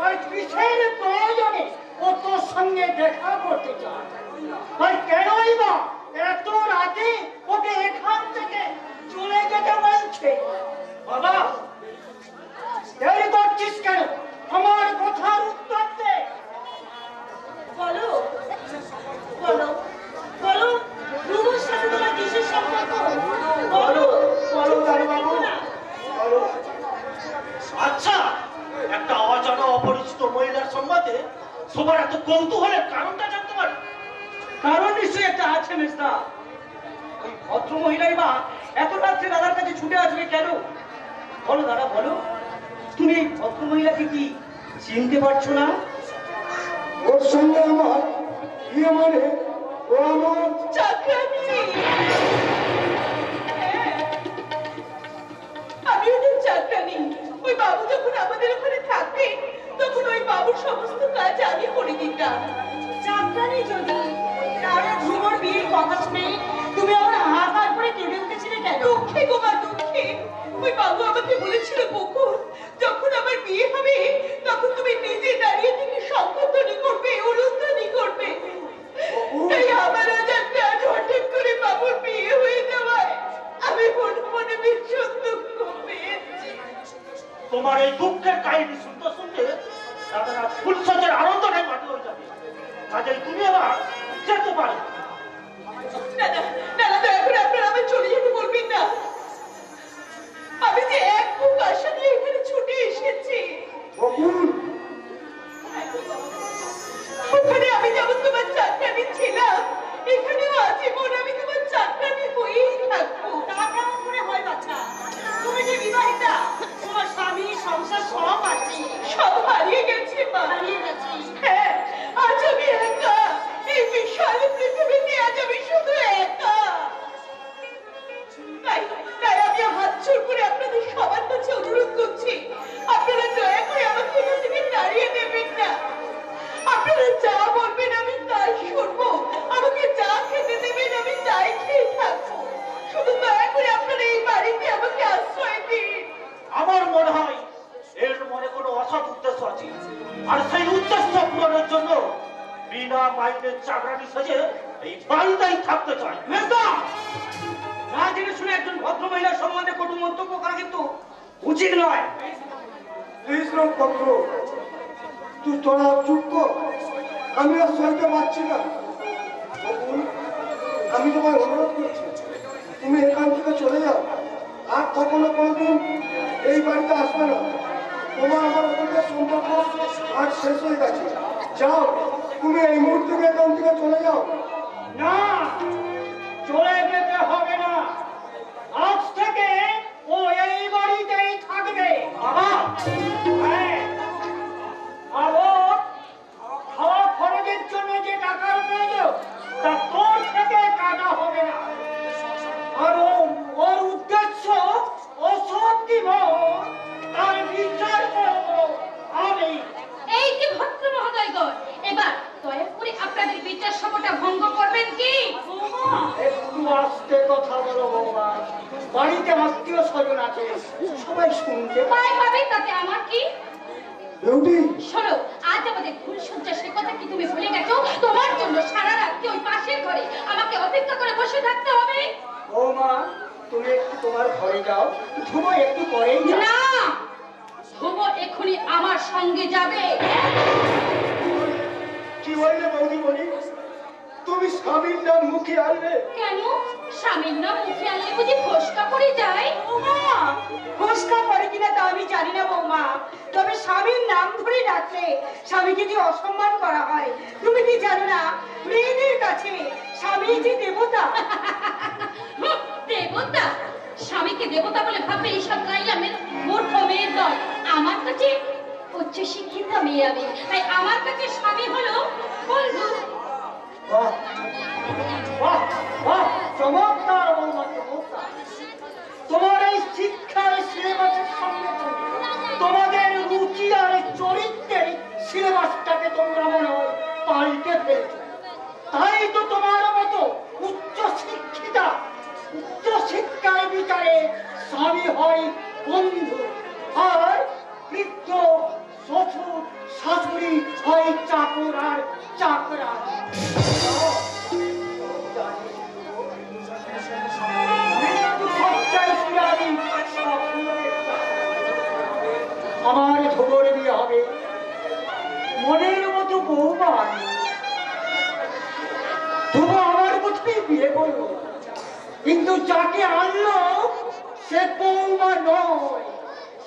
আর কিসের প্রয়োজনে ও তোর সঙ্গে দেখা করতে চায়, আর কেনই বা এত রাতে ওকে এখান থেকে চলে যেতে বলছে? বাবা, দেরি করছিস কেন? আমার কথার উত্তর দে। বলো বলো বলো, ধ্রুবর সাথে তোমার কিসের সম্পর্ক? বলো বলো দারুবাবু, বলো। আচ্ছা, একটা অজানা অপরিচিত মহিলার সম্বন্ধে সবার এত কৌতূহলের কারণটা জানতে পারি? কারণ নিশ্চয়ই একটা আছে মেজদা। ওই ভদ্র মহিলাই বা এত রাত্রে দাদার কাছে ছুটে আসবে কেন? বলো দাদা, বলো, তুমি এই ভদ্র মহিলাকে কি চিনতে পারছো না? ওর সঙ্গে আমার ইয়ে মানে ও আমার চাকরানি। হ্যাঁ, আমি ওদের চাকরানি। ওই বাবু যখন আমাদের ওখানে থাকতেন, তখন ওই বাবুর সমস্ত কাজ আমি করে দিতাম। চাকরানি যদি, তাহলে ধ্রুবর বিয়ের কথা শুনে তুমি আমার হাহাকার করে কেঁদে উঠেছিলে কেন? দুঃখে গো মা, দুঃখে। ওই বাবু আমাকে বলেছিল, বকুল, যখন আমার বিয়ে হবে তখন তুমি নিজে দাঁড়িয়ে থেকে শঙ্করধ্বনি করবে, উলুধ্বনি করবে। তাই আমারও যাতে কাহিনী শুনতে শুনতে আপনারা ফুলসজ্জার আনন্দটাই মাটি হয়ে যাবে। কাজেই তুমি আবার যেতে পারো। না, দয়া করে আপনারা আমায় চলে যেতে বলবেন না। আমি যে এক বুক আশা নিয়ে এখানে ছুটে এসেছি। বকুল, ওখানে আমি যেমন তোমার চাকরানি ছিলাম, এখানেও আজীবন আমি তোমার চাকরানি হয়েই থাকবো। তা কেমন করে হয় বাচ্চা? তুমি যে বিবাহিতা, তোমার স্বামী সংসার সব আছে। সব হারিয়ে গেছে মা। হারিয়ে গেছে? হ্যাঁ, আজ আমি একা। এই বিশাল পৃথিবীতে আজ আমি শুধু একা। তাই আমি হাত জোড় করে আপনাদের সবার কাছে অনুরোধ করছি, আপনারা দয়া করে আমাকে এখান থেকে তাড়িয়ে দেবেন না। আপনারা যা বলবেন আমি তাই শুনবো, আমাকে যা খেতে দেবেন আমি তাই খেয়ে থাকবো। শুধু দয়া করে আপনারা এই বাড়িতে আমাকে আশ্রয় দিন। আমার মনে হয় এর মনে কোনো অসৎ উদ্দেশ্য আছে, আর সেই উদ্দেশ্য পূরণের জন্য বিনা মাইনের চাকরানি সেজে এই বাড়িতেই থাকতে চায়। মেজদা, না জেনে শুনে একজন ভদ্র মহিলার সম্বন্ধে কটু মন্তব্য করা কিন্তু উচিত নয়। প্লিজ নট পত্র, তুই তোরা চুপ কর, আমি আর সইতে পারছি না। বকুল, আমি তোমায় অনুরোধ করছি, তুমি এখান থেকে চলে যাও, আর কখনো কোনোদিন এই বাড়িতে আসবে না। তোমার আমার ওদের সম্পর্ক আজ শেষ হয়ে গেছে। যাও, তুমি এই মুহূর্তে এখান থেকে চলে যাও। না, চলে যেতে হবে না। আজ থেকে ও এই বাড়িতেই থাকবে। বাবা, হ্যাঁ, আর ওর খাওয়া খরচের জন্য যে টাকার প্রয়োজন তা তোর থেকে কাটা হবে না। আর ওর উদ্দেশ্য অসৎ দিব, তার বিচার করব আমি। এই যে ভদ্র মহোদয়গণ, এবার দয়া করে আপনাদের বিচার সভাটা ভঙ্গ করবেন কি? একটু আস্তে কথা বলো বৌমা, বাড়িতে আত্মীয় স্বজন আছে, সবাই শুনতে পায়। ভয় পাবে তাতে আমার কি? বিউটি, শোনো, আজ আমাদের ফুলসজ্জা, সে কথা কি তুমি ভুলে গেছো? তোমার জন্য সারা রাত ওই পাশের ঘরে আমাকে অপেক্ষা করে বসে থাকতে হবে। বৌমা, তুমি একটু তোমার ঘরে যাও, ধ্রুব একটু পরেই যাও। না, ধ্রুব এখনই আমার সঙ্গে যাবে। কি বললে বৌদি বলি? তুমি স্বামীর নাম মুখে আনলে? কেন? স্বামীর নাম মুখে আনলে বুঝি ফসকা পড়ে যায়? ফসকা পড়ে কিনা তা আমি জানি না বৌমা, তবে স্বামীর নাম ধরে ডাকলে স্বামীকে যে অসম্মান করা হয় তুমি কি জানো না? মেয়েদের কাছে স্বামী যে দেবতা। দেবতা? স্বামীকে দেবতা বলে ভাববে এইসব গাইয়ামের মূর্খ মেয়ের দল। আমার কাছে উচ্চ শিক্ষিত মেয়ে আমি, তাই আমার কাছে স্বামী হলো বন্ধু। বাহ বাহ বাহ, চমৎকার বৌমা, চমৎকার। তোমার এই শিক্ষার সিলেবাসের সঙ্গে তোমাদের রুচি আর চরিত্রের সিলেবাসটাকে তোমরা মনে হয় পাল্টে ফেলেছো। তাই তো তোমার মতো উচ্চ শিক্ষিতা, উচ্চ শিক্ষার বিচারে স্বামী হয় বন্ধু, আর বৃদ্ধ শ্বশুর শাশুড়ি হয় চাকর আর চাকরা। আমার ধ্রুবর বিয়ে হবে, মনের মতো বৌমা। ধ্রুব আমার কোথায় বিয়ে করলো, কিন্তু যাকে আনলো সে বৌমা নয়,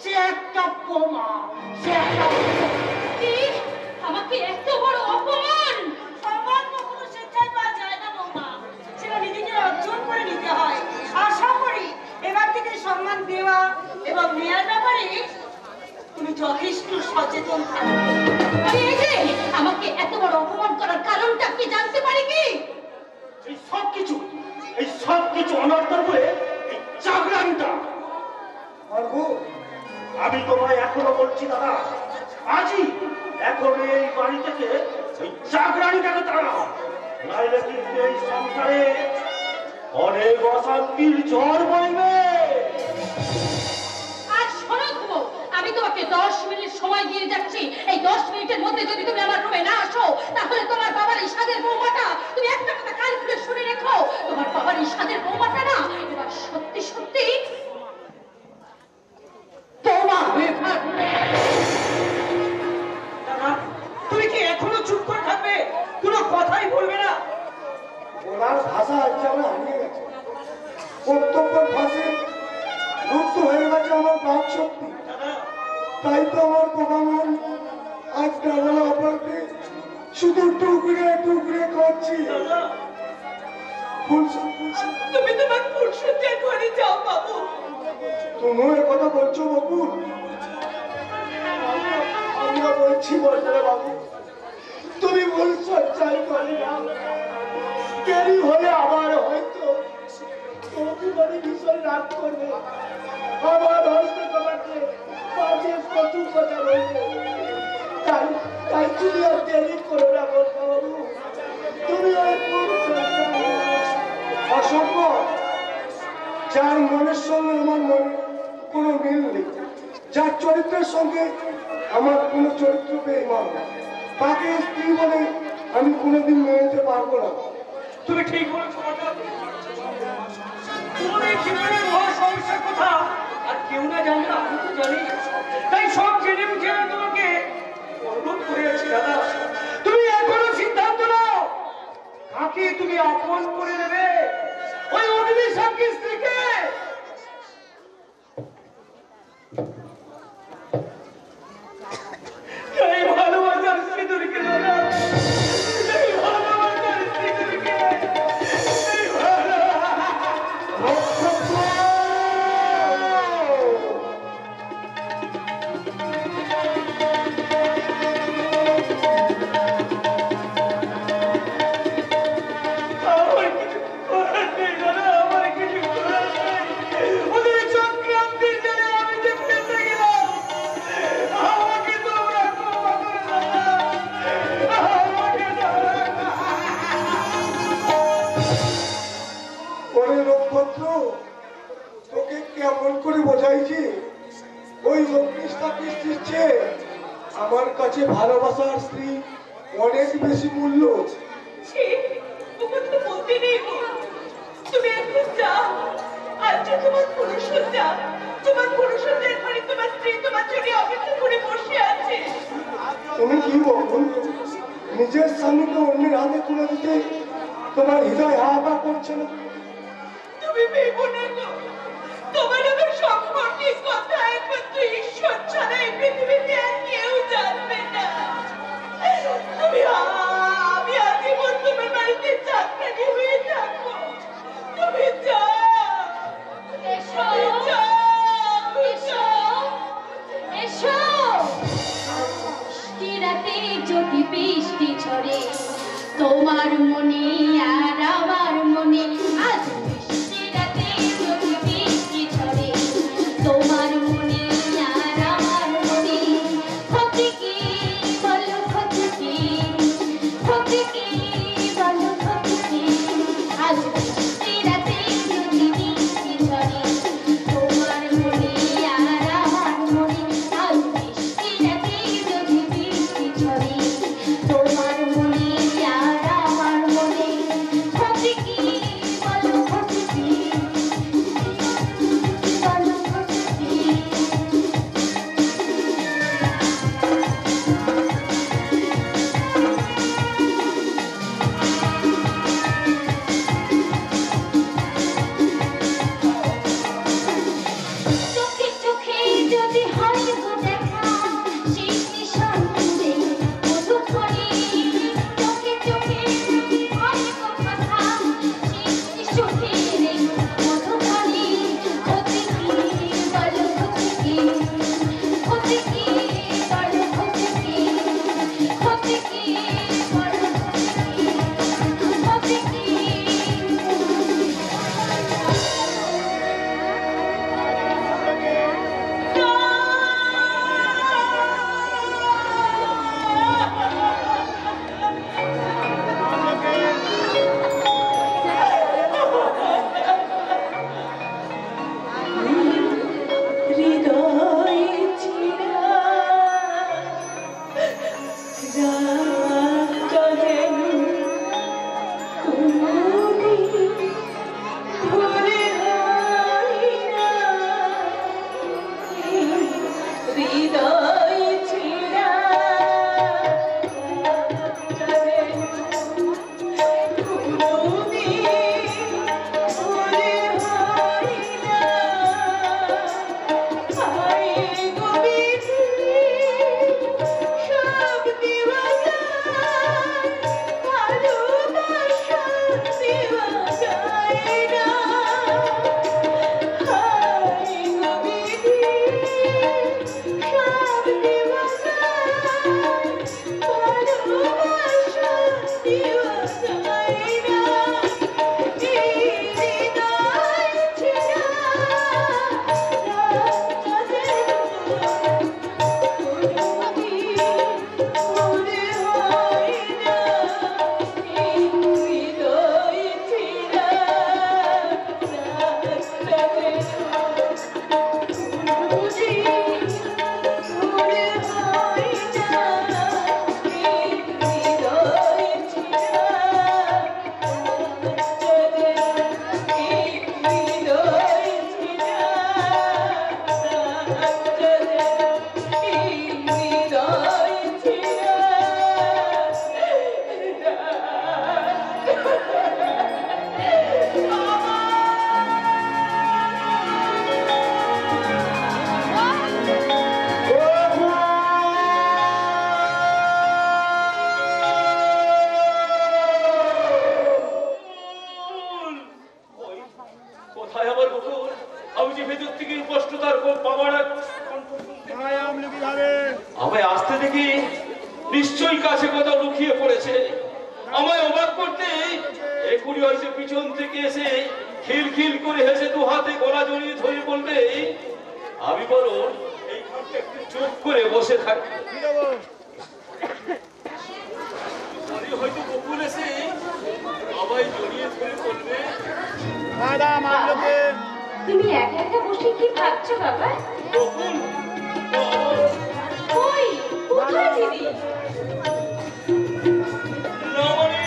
সে একটা বোমা, সে একটা কি? আমাকে এত বড় অপমান! সম্মান কখনো স্বেচ্ছায় পাওয়া যায় না বৌমা, সেটা নিজেকে অর্জন করে নিতে হয়। আশা করি এবার থেকে সম্মান দেওয়া এবং নেওয়ার ব্যাপারে তুমি যথেষ্ট সচেতন থাকবে। এই যে আমাকে এত বড় অপমান করার কারণটা কি জানতে পারি কি? এই সব কিছু অনর্থক বলে এই চাকরানিটা। আমি তোমায় এখনো বলছি দাদা, আজই এখন এই বাড়ি থেকে এই চাকরানিটাকে তাড়াও, নাইলে কিন্তু এই সংসারে অনেক অশান্তির ঝড় বইবে। আর শোনো ধ্রুব, আমি তোমাকে 10 মিনিট সময় দিয়ে যাচ্ছি। এই 10 মিনিটের মধ্যে যদি তুমি আমার রুমে না আসো, তাহলে তোমার বাবার এই স্বাদের বৌমাটা, তুমি একটা কথা কান খুলে শুনে রেখো, তোমার বাবার এই স্বাদের বৌমাটা না এবার সত্যি সত্যি বৌমা হয়ে থাকবে। আশা আজ আমার হারিয়ে গেছে। কর্তব্যের ফাঁসে রুদ্ধ হয়ে গেছে আমার বাক শক্তি। তাই তো আমার বাবা মন আজ ডাবলা অপরকে শুধু টুকরে টুকরে খাচ্ছি। তুমি তোমার ফুলসজ্জার ঘরে যাও বাবু। তুমিও একথা বলছো বকুল? আমিও বলছি বর্ষা বাবু, তুমি ভুল সজ্জায় করে নাও। দেরি হলে আবার হয়তো তোমাকে মানে ভীষণ রাগ করবে, আবার হয়তো তোমাকে বাজে কটু কথা বলবে। তাই তাই তুমি আর দেরি করো না বর্ষা বাবু, তুমি ওই ভুল সজ্জায় অসভ্য, যার মনের সঙ্গে আমার মনে কোনো মিল নেই, যার চরিত্রের সঙ্গে আমার কোনো চরিত্র বেঈমান, তাকে স্ত্রী বলে আমি কোনোদিন মেনে নিতে পারবো না। তুমি ঠিক বলেছো মাতা। তোমার এই জীবনের মহা সমস্যার কথা আর কেউ না জানলে আমি তো জানি। তাই সব জেনে বুঝে আমি তোমাকে অনুরোধ করে আছি দাদা, তুমি এখনো সিদ্ধান্ত নাও কাকে তুমি আপন করে নেবে, ওই অভিশাপী স্ত্রীকে। এই ভালোবাসার সিঁদুরকে দাদা, এই ভালোবাসার সিঁদুরকে, এই আমার কিছু করার নেই দাদা, আমার কিছু করার নেই। ওদের চক্রান্তের জালে আমি যে ফেঁসে গেলাম, আমাকে তোমরা ক্ষমা করে দাদা, আমাকে তোমরা ওরে নক্ষত্র, তোকে কেমন করে বোঝাইছি? ওই অগ্নিষ্ঠা কিস্তির চেয়ে আমার কাছে ভালোবাসার স্ত্রী অনেক বেশি মূল্য। ছি, ও কথা বলতে নেই গো। তুমি এখন যাও, আজ যে তোমার ফুলসজ্জা, তোমার ফুলসজ্জার ঘরে তোমার স্ত্রী তোমার জন্য অপেক্ষা করে বসে আছে। তুমি কি বলুন, নিজের স্বামীকে অন্যের হাতে তুলে দিতে তোমার হৃদয় হাহাকার করছে না? তুমি ভেবো না গো, তোমার আমার সম্পর্কের কথা একমাত্র ঈশ্বর ছাড়া এই পৃথিবীতে আর কেউ জানবে না। আমি আজীবন তোমার বাড়িতে চাকরানি হয়ে থাকবো। তুমি যাও, তুমি যাও, এসো এসো। রাতে যদি বৃষ্টি ঝরে তোমার মনে আর আমার মনে, আজ বৃষ্টি রাতে যদি বৃষ্টি ঝরে তোমার মনে আর আমার মনে, ক্ষতি কি বলো ক্ষতি কি, ক্ষতি কি বলো ক্ষতি কি, আজ হায় আমার বকুল, আমি যে ভেতর থেকে কষ্টতার বাবার আমায় আসতে দেখি নিশ্চয়ই কাছে কোথাও লুকিয়ে পড়েছে। আমায় অবাক করতে এখনই হয়তো পিছন থেকে এসে খিলখিল করে হেসে দু হাতে গলা জড়িয়ে ধরে বলবে, আমি বলো এইখানটা একটু চুপ করে বসে থাকি। হয়তো বকুল এসে আমায় জড়িয়ে ধরে বলবে, তুমি একা একা বসে কি ভাবছো বাবা? বকুল কই কোথায় দিদি? না মানে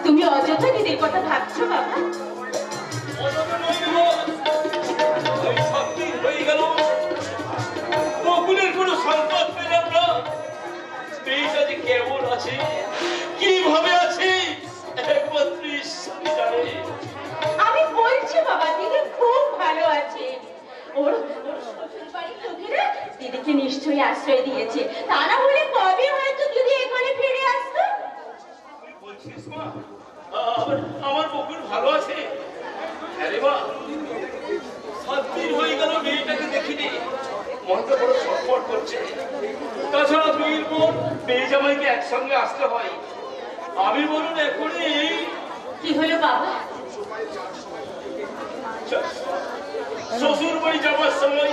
তুমি অযথা দিদির কথা ভাবছো বাবা? অযথা নয় গো, ওই সবদিন হয়ে গেল বকুলের কোনো সংবাদ পেলাম না। মেয়েটা যে কেমন আছে, কিভাবে আছে, একমাত্র ঈশ্বরই জানে। আমি বলছি বাবা দিদি খুব ভালো আছে। ওর শ্বশুর বাড়ির লোকেরা দিদিকে নিশ্চয়ই আশ্রয় দিয়েছে, তা না হলে কবে হয়তো দিদি এখানে ফিরে আসতো। তুই বলছিস মা আমার বকুল ভালো আছে? আরে মা, 7 দিন হয়ে গেল মেয়েটাকে দেখিনি, মনটা বড় ছটফট করছে। তাছাড়া বিয়ের পর মেয়ে জামাইকে একসঙ্গে আসতে হয়। আমি বলুন এখনই কি হলো বাবা? শ্বশুর বাড়ি যাওয়ার সময়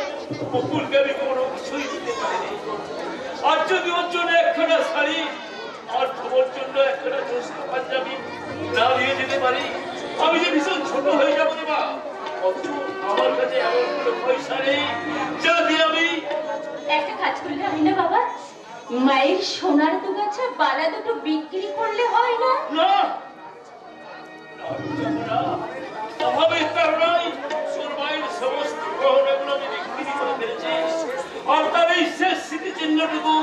বকুলকে আমি কোনো কিছুই দিতে পারিনি। আর যদি ওর জন্য একখানা শাড়ি আর তোমার জন্য একখানা জ্যৈষ্ঠ পাঞ্জাবি না দিয়ে যেতে পারি, আমি যে ভীষণ ছোট হয়ে যাবো রে মা। অথচ আমার কাছে এমন কোনো পয়সা নেই যা দিয়ে আমি একটা কাজ করলে হয় না বাবা? মায়ের সোনার দুগাছা বালা দুটো বিক্রি করলে হয় না? না অভাবে তার নয়, তোর মায়ের সমস্ত গহনাগুলো আমি বিক্রি করে ফেলেছি। আর তার এই শেষ স্মৃতিচিহ্নটুকু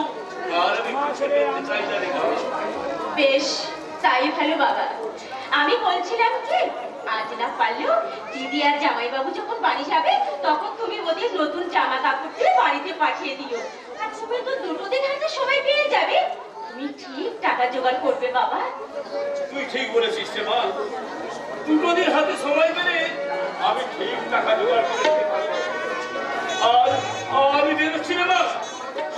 আর আমি মুছে ফেলতে চাই না রে মা। বেশ, তাই ভালো বাবা। আমি বলছিলাম কি, আজ না পারলেও দিদি আর জামাইবাবু যখন বাড়ি যাবে তখন তুমি ওদের নতুন জামা কাপড় দিয়ে বাড়িতে পাঠিয়ে দিও। আর তুমি তো 2 দিন হাতে সময় পেয়ে যাবে, তুমি ঠিক টাকা জোগাড় করবে বাবা। তুই ঠিক বলেছিস রে মা, 2 দিন হাতে সময় পেলে আমি ঠিক টাকা জোগাড় করে দিতে পারবো। আর আমি বেরোচ্ছি রে মা,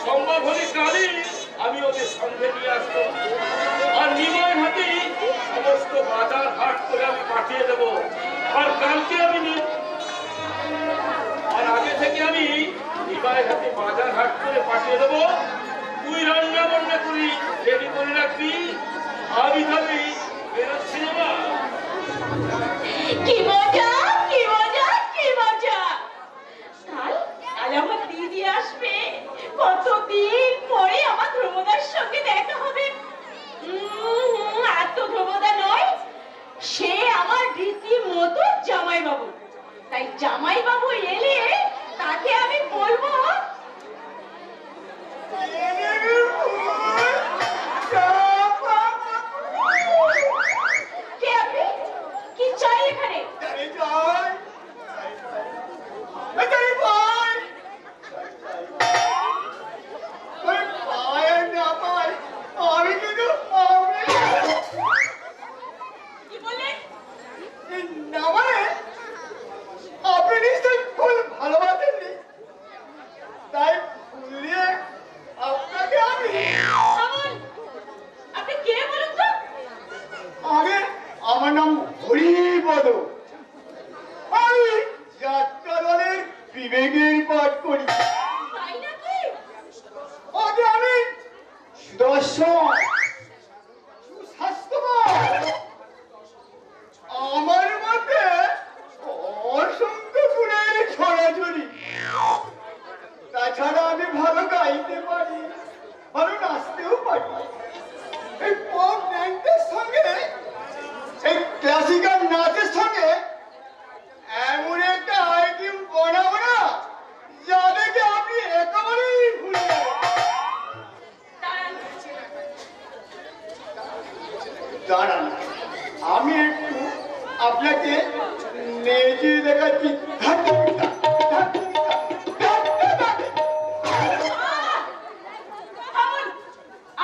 সম্ভব হলে কালই আমি ওদের সঙ্গে নিয়ে আসবো। আর নিমায়ের হাতে সমস্ত বাজার হাট করে আমি পাঠিয়ে দেবো। আর কালকে আমি আর আগে থেকে আমি নিমায়ের হাতে বাজার হাট করে পাঠিয়ে দেবো। তুই রান্না বান্না করি রেডি করে রাখবি, আমি তবে বেরোচ্ছি রে মা। কি মজা, কি মজা, কি মজা! কাল আমার দিদি আসবে, কতদিন পরে আমার ধ্রুবদার সঙ্গে দেখা হবে। আর তো ধ্রুবদা নয়, সে আমার রীতিমতো জামাইবাবু। তাই জামাইবাবু এলে তাকে আমি বলবো, কে আপনি? কি চাই এখানে? কি বললেন? আপনি নিশ্চয়ই ফুল ভালোবাসেননি, তাই ফুল দিয়ে আপনাকে আমি আপনি কে বলুন তো? আমার নাম হরিপদ। আমি যাত্রা দলের বিবেকের পাঠ করি। তাই নাকি? আগে আমি সুদর্শন, সুস্বাস্থ্যবান, আমার মধ্যে অসংখ্য গুণের ছড়াছড়ি। তাছাড়া আমি ভালো গাইতে পারি, ভালো নাচতেও পারি। এই পপ নাচের সঙ্গে, এই ক্লাসিক্যাল নাচের সঙ্গে এমন একটা আইটেম বানাবো না যা দেখে আপনি একেবারেই ভুলে দাঁড়ান। আমি একটু আপনাকে নেচে দেখাচ্ছি।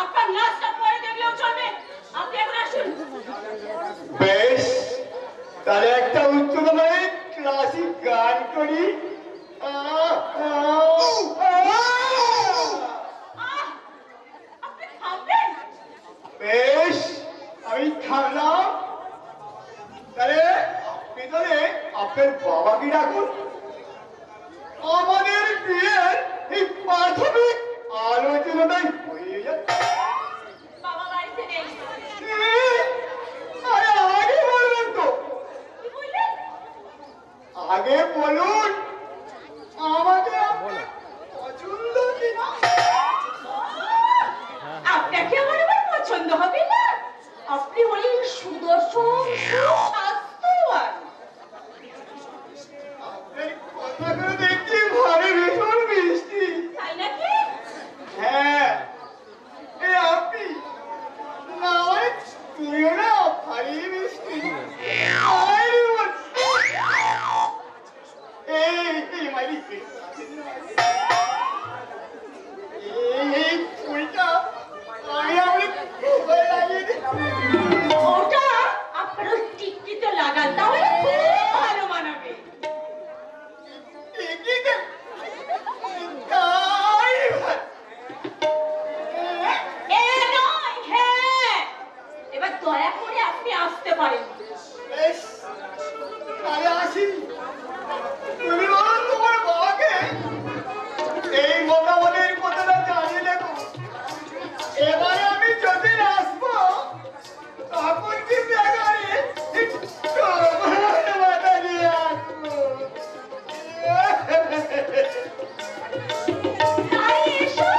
আপনার নাচটা পরে দেখলেও চলবে, আপনি এখন আসুন। বেশ, তাহলে একটা উচ্চতম করি। আপনি থামবেন? বেশ, আমি থামলাম। তাহলে ভিতরে আপনার বাবাকে ডাকুন। আমাদের বিয়ের এই প্রাথমিক আলোচনাটাই হয়ে যাচ্ছে। বাবা বাড়িতে নেই। আরে আগে বলবেন তো। কি বললেন? আগে বলুন আমাকে আপনার পছন্দ কিনা। আপনাকে আমার আবার পছন্দ হবে না? আপনি হলেন সুদর্শন, সুস্বাস্থ্যবান। আপনার কথাগুলো দেখছি ভারী ভীষণ মিষ্টি। তাই নাকি? হ্যাঁ, এই আপনি না মানে তুমিও না ভারী মিষ্টি। আরে বল। এই মাইরি এই ফুলটা আমি আমার কোথায় লাগিয়ে দিই? ওটা আপনার টিকটিতে লাগান, তাহলে খুব ভালো মানাবে। টিকিতে তাই এ নয়, হ্যাঁ। এবার দয়া করে আপনি আসতে পারেন। বেশ, তাহলে আসি। তুমি বলো তোমার বাবাকে এই মতামতের কথাটা জানিয়ে দেখো। এবারে আমি যদি আসবো তখন কি ব্যাপারে মাথা দিয়ে আসবো। তাই এসো,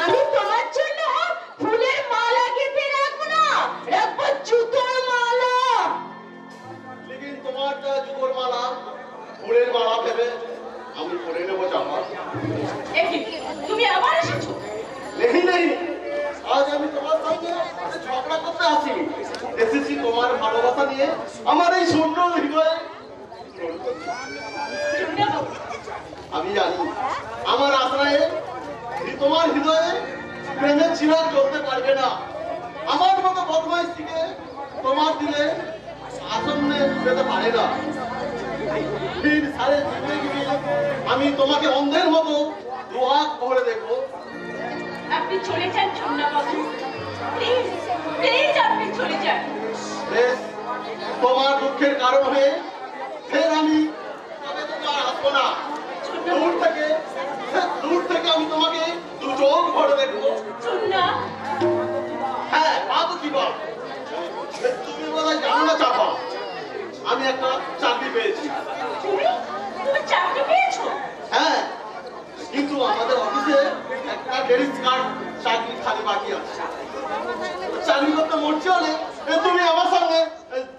আমি তোমার জন্য ফুলের মালা গেঁথে রাখবো না, রাখবো জুতোর মালা। লেকিন তোমারটা জুতোর মালা, ফুলের মালা ভেবে আমি পরে নেবো জামা। একি, তুমি আবার এসেছো? নেই, আজ আমি তোমার সঙ্গে ঝগড়া করতে আসিনি। এসেছি তোমার ভালোবাসা নিয়ে আমার এই শূন্য হৃদয়ে। আমি জানি আমার আশ্রয়ে তোমার হৃদয়ে প্রেমের চিরাগ জ্বলতে পারবে না। আমার মতো বদমাইশকে তোমার দিলে আসন্নে পেতে পারে না। আমি তোমাকে অন্ধের মতো দুহাত ভরে দেখবো। আপনি চলে যান চন্দ্রা বাবু, প্লিজ প্লিজ আপনি চলে যান। বেশ, তোমার দুঃখের কারণ হয়ে ফের আমি তবে তোমার আসবো না। দূর থেকে আমি তোমাকে দু চোখ ভরে দেখবো। চন্দ্রা, হ্যাঁ, বাবু কি বল? তুমি বোধহয় জানো না চাপা, আমি একটা চাকরি পেয়েছি। তুমি চাকরি পেয়েছো? হ্যাঁ, কিন্তু আমাদের অফিসে একটা ডেরিস কার্ড চাকরি খালি বাকি আছে। চাকরি করতে মরছি হলে তুমি আমার সঙ্গে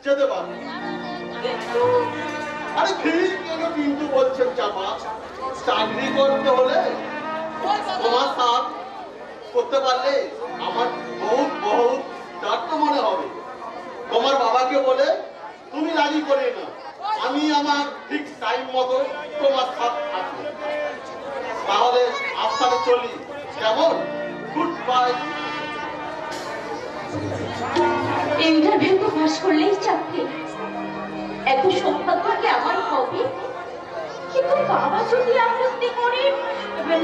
যেতে পারো। কিন্তু আরে ফির কেন কিন্তু বলছেন চাপা? চাকরি করতে হলে তোমার সাথ করতে পারলে আমার বহুত বহুত দায়িত্ব মনে হবে। তোমার বাবাকে বলে তুমি রাজি করে না, আমি আমার ঠিক টাইম মতো তোমার সাথ থাকবো। তাহলে আপনাকে চলি, কেমন? Good bye. ইন্টারভিউ তো পাস করলেই চাকরি, এত সৌভাগ্য কি আমার হবে? কিন্তু বাবা যদি আপত্তি করে,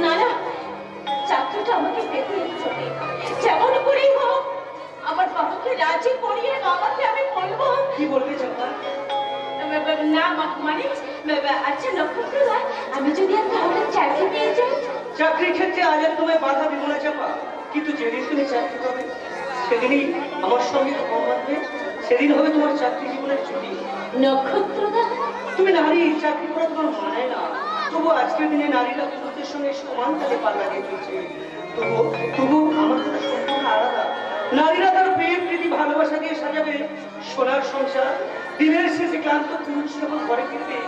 না না, চাকরিটা আমাকে পেতেই হবে। যেমন করেই হোক আমার বাবাকে রাজি করিয়ে বাবাকে আমি বলবো। কি বলবে চাপা? না মানে আচ্ছা নক্ষত্র, আমি যদি একটা হঠাৎ চাকরি পেয়ে যাই? চাকরির ক্ষেত্রে আজ আর তোমায় বাধা দিব না চাপা, কিন্তু যেদিন তুমি চাকরি পাবে সেদিনই আমার সঙ্গে কম বাঁধবে, সেদিন হবে তোমার চাকরি জীবনের ছুটি। নক্ষত্রদা, তুমি নারী, চাকরি করা তোমার মানায় না। তবু আজকের দিনে নারীরা পুরুষদের সঙ্গে সমান তালে পাল্লা দিয়ে চলছে। তবু আমার কথা সম্পূর্ণ আলাদা। নারীরা তার প্রেম প্রীতি ভালোবাসা দিয়ে সাজাবে সোনার সংসার। দিনের শেষে ক্লান্ত পুরুষ যখন ঘরে ফিরবে,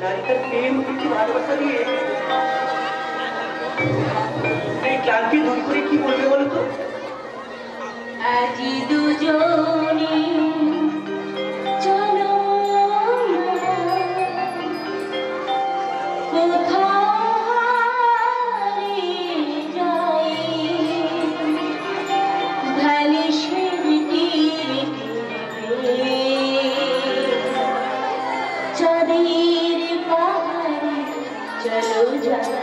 নারী তার প্রেম প্রীতি ভালোবাসা দিয়ে এই ক্লান্তি দূর করে কি বলবে বলো তো? আজি দুজনে চলো কোথায় যাই, ভালিশের তীরে তীরে চাঁদের পাহাড়ে चलो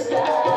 जा